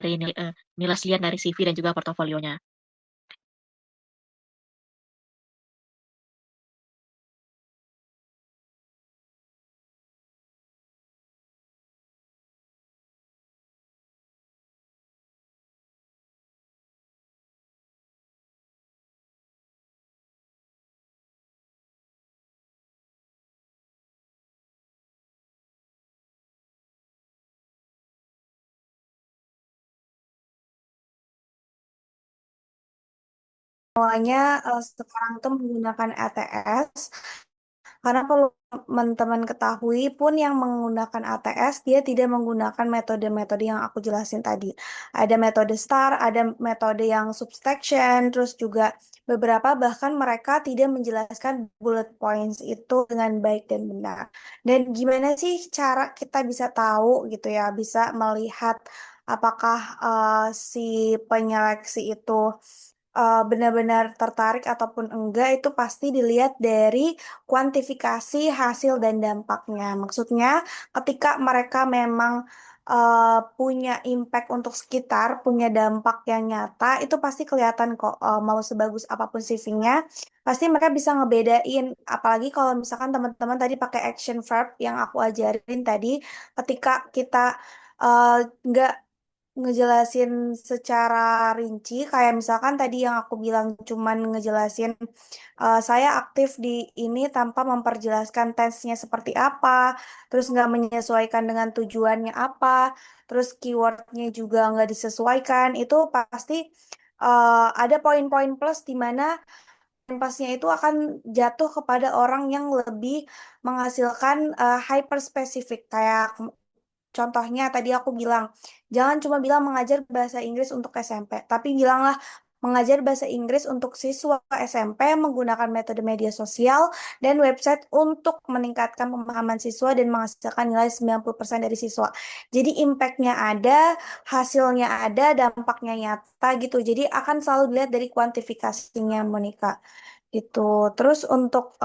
[SPEAKER 5] Dari nilai lihat dari CV dan juga portofolionya.
[SPEAKER 3] Semuanya sekarang tuh menggunakan ATS. Karena kalau teman-teman ketahui pun yang menggunakan ATS, dia tidak menggunakan metode-metode yang aku jelasin tadi. Ada metode STAR, ada metode yang subtraction, terus juga beberapa bahkan mereka tidak menjelaskan bullet points itu dengan baik dan benar. Dan gimana sih cara kita bisa tahu gitu ya, bisa melihat apakah si penyeleksi itu benar-benar tertarik ataupun enggak itu pasti dilihat dari kuantifikasi hasil dan dampaknya. Maksudnya ketika mereka memang punya impact untuk sekitar, punya dampak yang nyata, itu pasti kelihatan kok mau sebagus apapun CV-nya, pasti mereka bisa ngebedain. Apalagi kalau misalkan teman-teman tadi pakai action verb yang aku ajarin tadi, ketika kita nggak ngejelasin secara rinci, kayak misalkan tadi yang aku bilang cuman ngejelasin saya aktif di ini tanpa memperjelaskan tesnya seperti apa, terus nggak menyesuaikan dengan tujuannya apa, terus keywordnya juga nggak disesuaikan, itu pasti ada poin-poin plus di mana pasnya itu akan jatuh kepada orang yang lebih menghasilkan hyper spesifik kayak contohnya tadi aku bilang, jangan cuma bilang mengajar bahasa Inggris untuk SMP, tapi bilanglah mengajar bahasa Inggris untuk siswa SMP menggunakan metode media sosial dan website untuk meningkatkan pemahaman siswa dan menghasilkan nilai 90% dari siswa. Jadi impactnya ada, hasilnya ada, dampaknya nyata gitu. Jadi akan selalu dilihat dari kuantifikasinya, Monica. Gitu. Terus untuk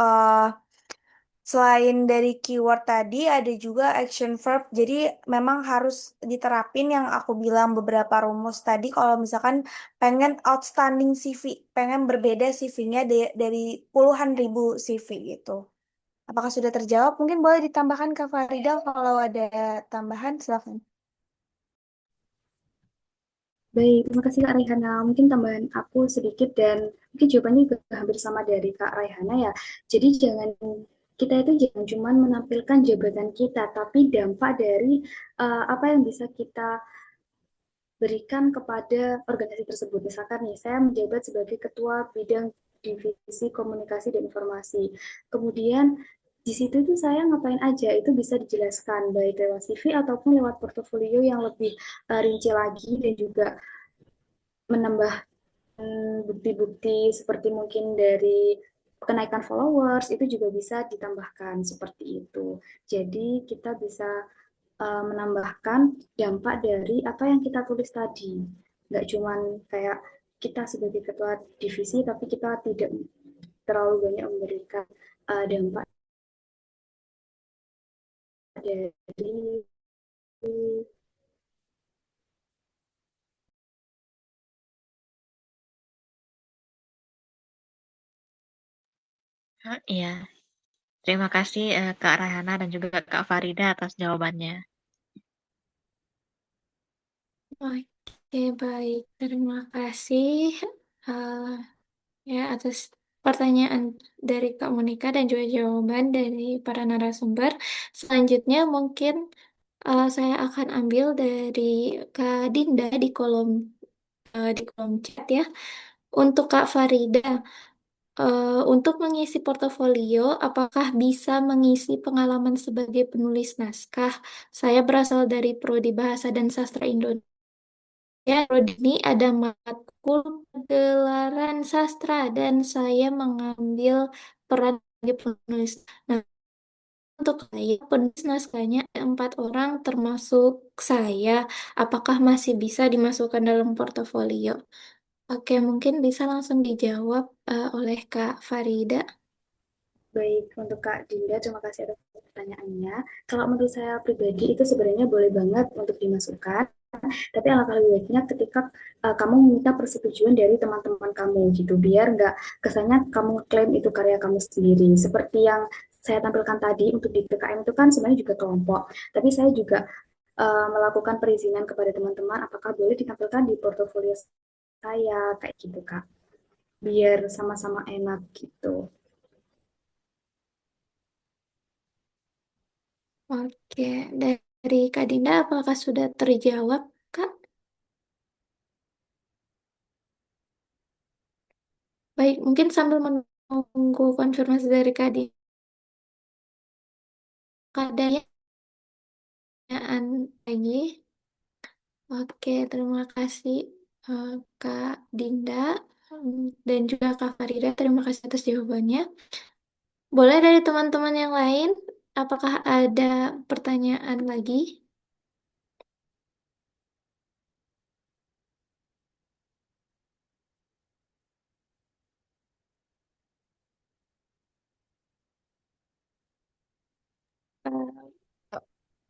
[SPEAKER 3] selain dari keyword tadi, ada juga action verb. Jadi memang harus diterapin yang aku bilang beberapa rumus tadi. Kalau misalkan pengen outstanding CV, pengen berbeda CV-nya dari puluhan ribu CV gitu. Apakah sudah terjawab? Mungkin boleh ditambahkan Kak Farida kalau ada tambahan, silakan.
[SPEAKER 4] Baik, terima kasih Kak Raihana. Mungkin tambahan aku sedikit dan mungkin jawabannya juga hampir sama dari Kak Raihana ya. Jadi kita itu jangan cuma menampilkan jabatan kita, tapi dampak dari apa yang bisa kita berikan kepada organisasi tersebut. Misalkan nih, saya menjabat sebagai ketua bidang divisi komunikasi dan informasi. Kemudian di situ itu saya ngapain aja itu bisa dijelaskan baik lewat CV ataupun lewat portofolio yang lebih rinci lagi dan juga menambah bukti-bukti seperti mungkin dari kenaikan followers itu juga bisa ditambahkan seperti itu. Jadi kita bisa menambahkan dampak dari apa yang kita tulis tadi. Nggak cuman kayak kita sebagai ketua divisi, tapi kita tidak terlalu banyak memberikan dampak dari
[SPEAKER 5] Iya, terima kasih Kak Raihana dan juga Kak Farida atas jawabannya.
[SPEAKER 1] Oke, baik. Terima kasih eh, ya atas pertanyaan dari Kak Monika dan juga jawaban dari para narasumber. Selanjutnya mungkin saya akan ambil dari Kak Dinda di kolom chat ya. Untuk Kak Farida, untuk mengisi portofolio, apakah bisa mengisi pengalaman sebagai penulis naskah? Saya berasal dari Prodi Bahasa dan Sastra Indonesia. Prodi ini ada matkul pagelaran sastra dan saya mengambil peran sebagai penulis. Nah, untuk saya, penulis naskahnya ada 4 orang termasuk saya. Apakah masih bisa dimasukkan dalam portofolio? Oke, mungkin bisa langsung dijawab oleh Kak Farida.
[SPEAKER 4] baik untuk Kak Dinda, terima kasih atas pertanyaannya. Kalau menurut saya pribadi itu sebenarnya boleh banget untuk dimasukkan, tapi alangkah lebih baiknya ketika kamu meminta persetujuan dari teman-teman kamu gitu, biar nggak kesannya kamu klaim itu karya kamu sendiri. Seperti yang saya tampilkan tadi untuk di PKM itu kan sebenarnya juga kelompok, tapi saya juga melakukan perizinan kepada teman-teman apakah boleh ditampilkan di portofolio saya kayak gitu Kak, biar sama-sama enak gitu.
[SPEAKER 1] Oke, dari Kak Dinda, apakah sudah terjawab, Kak? Baik, mungkin sambil menunggu konfirmasi dari Kak Dinda, ada pertanyaan lagi. Oke, terima kasih eh, Kak Dinda dan juga Kak Farida. Terima kasih atas jawabannya. Boleh dari teman-teman yang lain, apakah ada pertanyaan lagi?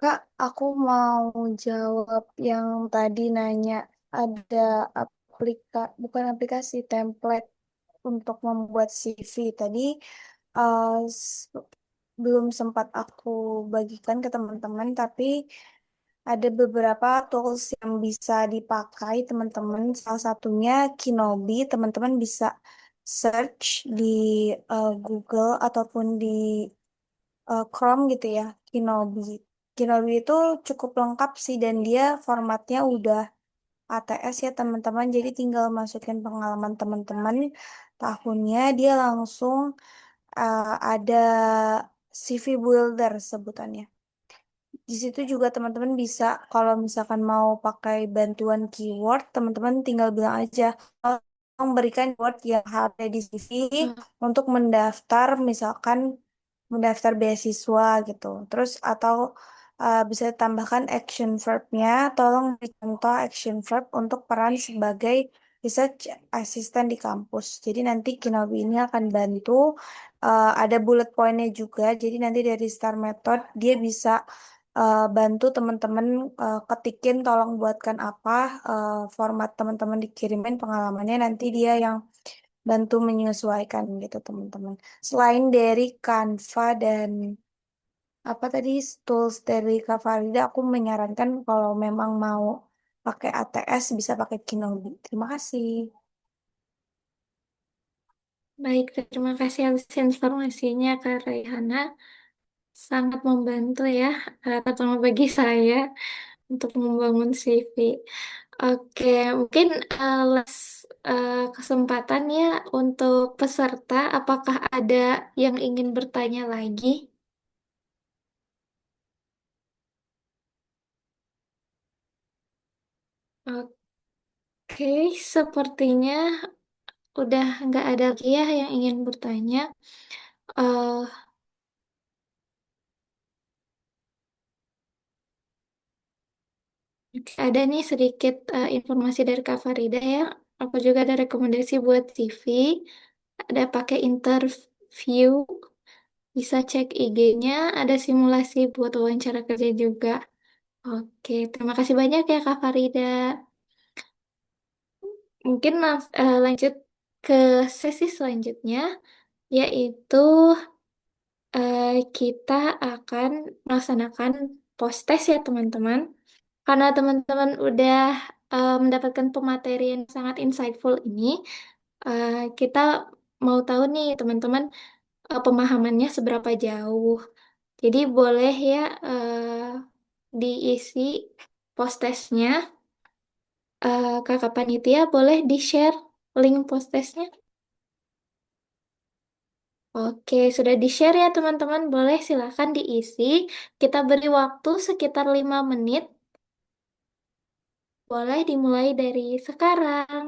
[SPEAKER 3] Kak, aku mau jawab yang tadi nanya ada bukan aplikasi, template untuk membuat CV. Tadi eh, s- belum sempat aku bagikan ke teman-teman, tapi ada beberapa tools yang bisa dipakai teman-teman. Salah satunya Kinobi. Teman-teman bisa search di Google ataupun di Chrome gitu ya, Kinobi. Kinobi itu cukup lengkap sih dan dia formatnya udah ATS ya teman-teman. Jadi tinggal masukin pengalaman teman-teman tahunnya, dia langsung ada CV Builder sebutannya. Di situ juga teman-teman bisa, kalau misalkan mau pakai bantuan keyword, teman-teman tinggal bilang aja, tolong berikan keyword yang ada di CV untuk mendaftar, misalkan mendaftar beasiswa gitu. Terus atau bisa tambahkan action verbnya, tolong beri contoh action verb untuk peran sebagai research assistant di kampus. Jadi nanti Kinobi ini akan bantu, ada bullet pointnya juga. Jadi nanti dari Star Method dia bisa bantu teman-teman ketikin tolong buatkan apa, format teman-teman dikirimin pengalamannya, nanti dia yang bantu menyesuaikan gitu teman-teman. Selain dari Canva dan apa tadi tools dari Kak Farida, aku menyarankan kalau memang mau pakai ATS bisa pakai Kinobi. Terima kasih.
[SPEAKER 1] Baik, terima kasih atas informasinya Kak Raihana. Sangat membantu ya, terutama bagi saya untuk membangun CV. Oke, mungkin last kesempatan ya untuk peserta. Apakah ada yang ingin bertanya lagi? Oke, sepertinya udah nggak ada lagi ya yang ingin bertanya. Eh, ada nih sedikit informasi dari Kak Farida ya. Aku juga ada rekomendasi buat CV. Ada pakai interview, bisa cek IG-nya, ada simulasi buat wawancara kerja juga. Oke, terima kasih banyak ya Kak Farida. Mungkin lanjut ke sesi selanjutnya, yaitu kita akan melaksanakan post test ya teman-teman. Karena teman-teman udah mendapatkan pemateri yang sangat insightful ini, kita mau tahu nih teman-teman pemahamannya seberapa jauh. Jadi boleh ya diisi post testnya. Kakak panitia boleh di-share link post testnya. Oke, sudah di-share ya teman-teman. Boleh silakan diisi. Kita beri waktu sekitar 5 menit. Boleh dimulai dari sekarang.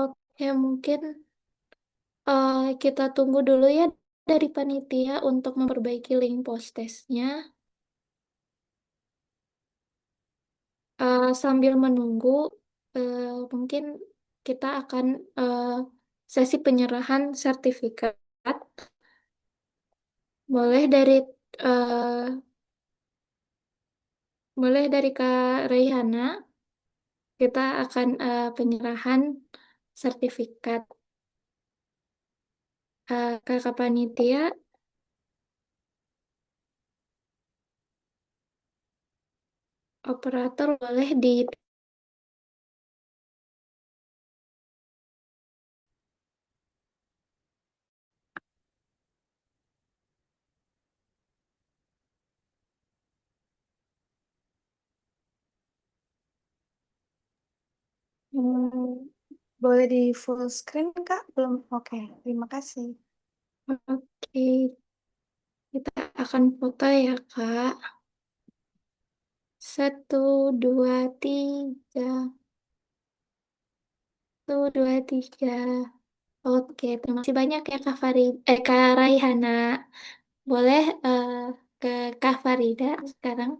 [SPEAKER 1] Oke, mungkin kita tunggu dulu ya dari panitia untuk memperbaiki link post testnya. Sambil menunggu, mungkin kita akan eh, sesi penyerahan sertifikat. Boleh dari eh, boleh dari Kak Reihana, kita akan penyerahan sertifikat. Kakak panitia, operator boleh di.
[SPEAKER 3] Hmm, boleh di full screen Kak? Belum. Oke, terima kasih.
[SPEAKER 1] Oke, kita akan foto ya Kak. Satu, 2, 3. Satu, dua, tiga. Oke, terima kasih banyak ya Kak Raihana. Boleh ke Kak Farida sekarang.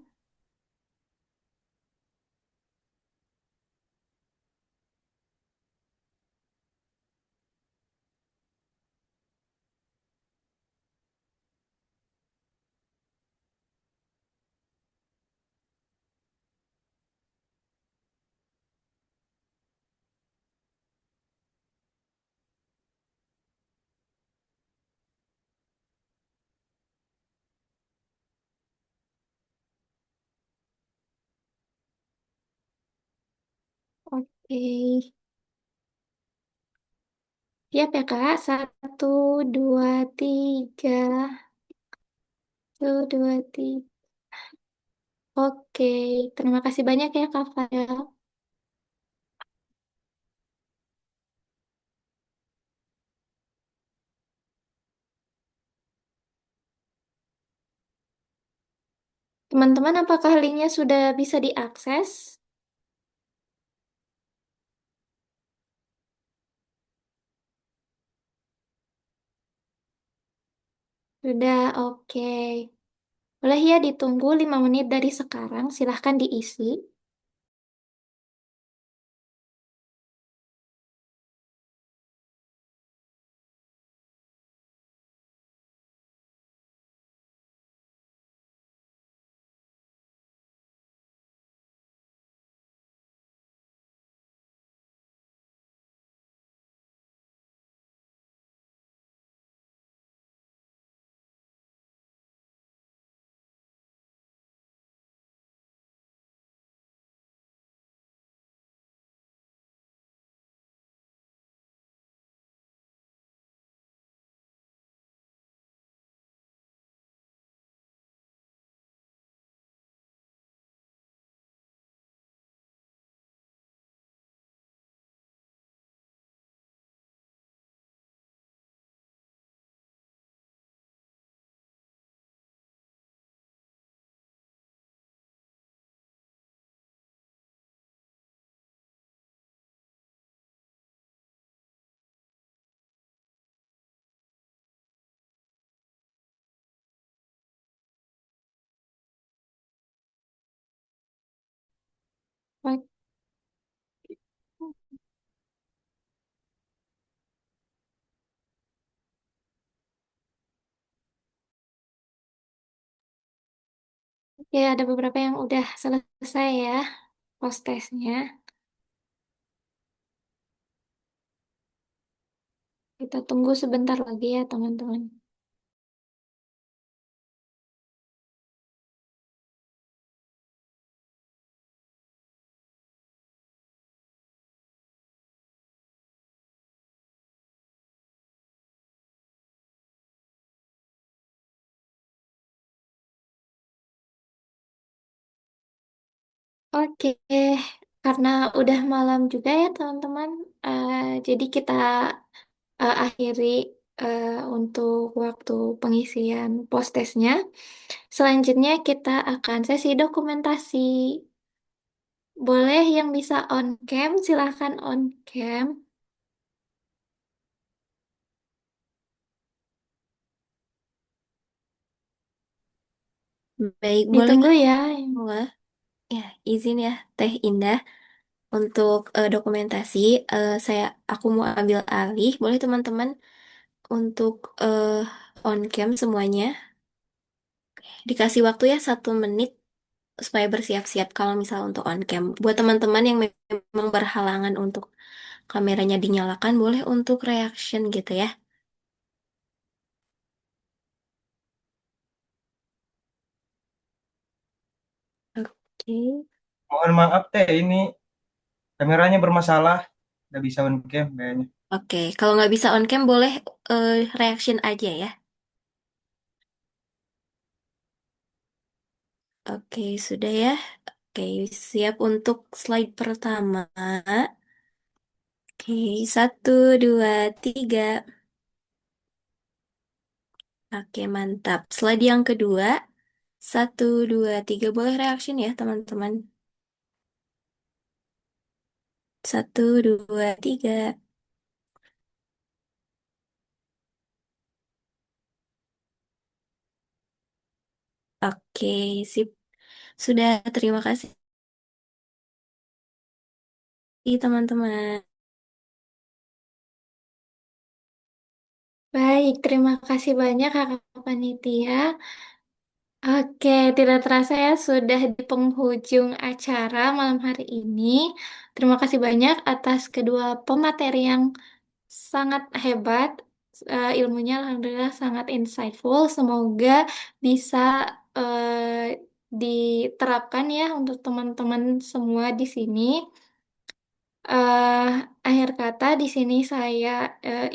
[SPEAKER 1] Oke. Siap ya Kak? Satu, dua, tiga. Satu, dua, tiga. Oke, terima kasih banyak ya Kak Fadel. Teman-teman, apakah linknya sudah bisa diakses? Sudah, oke. Boleh ya ditunggu 5 menit dari sekarang, silahkan diisi. Oke, ada beberapa yang udah selesai ya, post testnya. Kita tunggu sebentar lagi ya, teman-teman. Oke, karena udah malam juga ya, teman-teman. Jadi kita akhiri untuk waktu pengisian post testnya. Selanjutnya kita akan sesi dokumentasi. Boleh yang bisa on cam, silahkan on cam.
[SPEAKER 2] Baik, boleh
[SPEAKER 1] Ditunggu
[SPEAKER 2] Kak
[SPEAKER 1] ya.
[SPEAKER 2] semua. Ya, izin ya, Teh Indah. Untuk dokumentasi, aku mau ambil alih. Boleh teman-teman untuk on cam semuanya. Dikasih waktu ya 1 menit supaya bersiap-siap kalau misal untuk on cam. Buat teman-teman yang memang berhalangan untuk kameranya dinyalakan, boleh untuk reaction gitu ya. Oke.
[SPEAKER 6] Mohon maaf teh, ini kameranya bermasalah, nggak bisa on cam kayaknya.
[SPEAKER 2] Oke, kalau nggak bisa on cam boleh reaction aja ya. Oke, sudah ya. Oke, siap untuk slide pertama. Oke, 1, 2, 3. Oke, mantap. Slide yang kedua. 1, 2, 3. Boleh reaction ya, teman-teman. Satu, dua, tiga. Oke, sip. Sudah, terima kasih teman-teman.
[SPEAKER 1] Baik, terima kasih banyak Kakak Panitia. Oke, tidak terasa ya sudah di penghujung acara malam hari ini. Terima kasih banyak atas kedua pemateri yang sangat hebat. Ilmunya alhamdulillah sangat insightful. Semoga bisa diterapkan ya untuk teman-teman semua di sini. eh Akhir kata di sini saya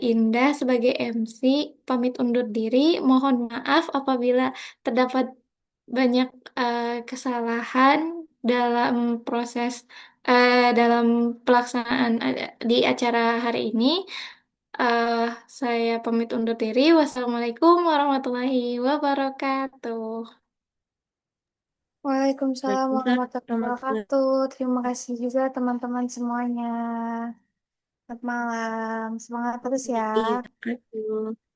[SPEAKER 1] Indah sebagai MC pamit undur diri. Mohon maaf apabila terdapat banyak kesalahan dalam proses dalam pelaksanaan di acara hari ini. Eh saya pamit undur diri. Wassalamualaikum warahmatullahi wabarakatuh.
[SPEAKER 3] Waalaikumsalam
[SPEAKER 2] Waalaikumsalam
[SPEAKER 3] warahmatullahi
[SPEAKER 2] warahmatullahi
[SPEAKER 3] wabarakatuh. Terima kasih juga teman-teman semuanya. Selamat malam. Semangat terus ya.
[SPEAKER 2] wabarakatuh.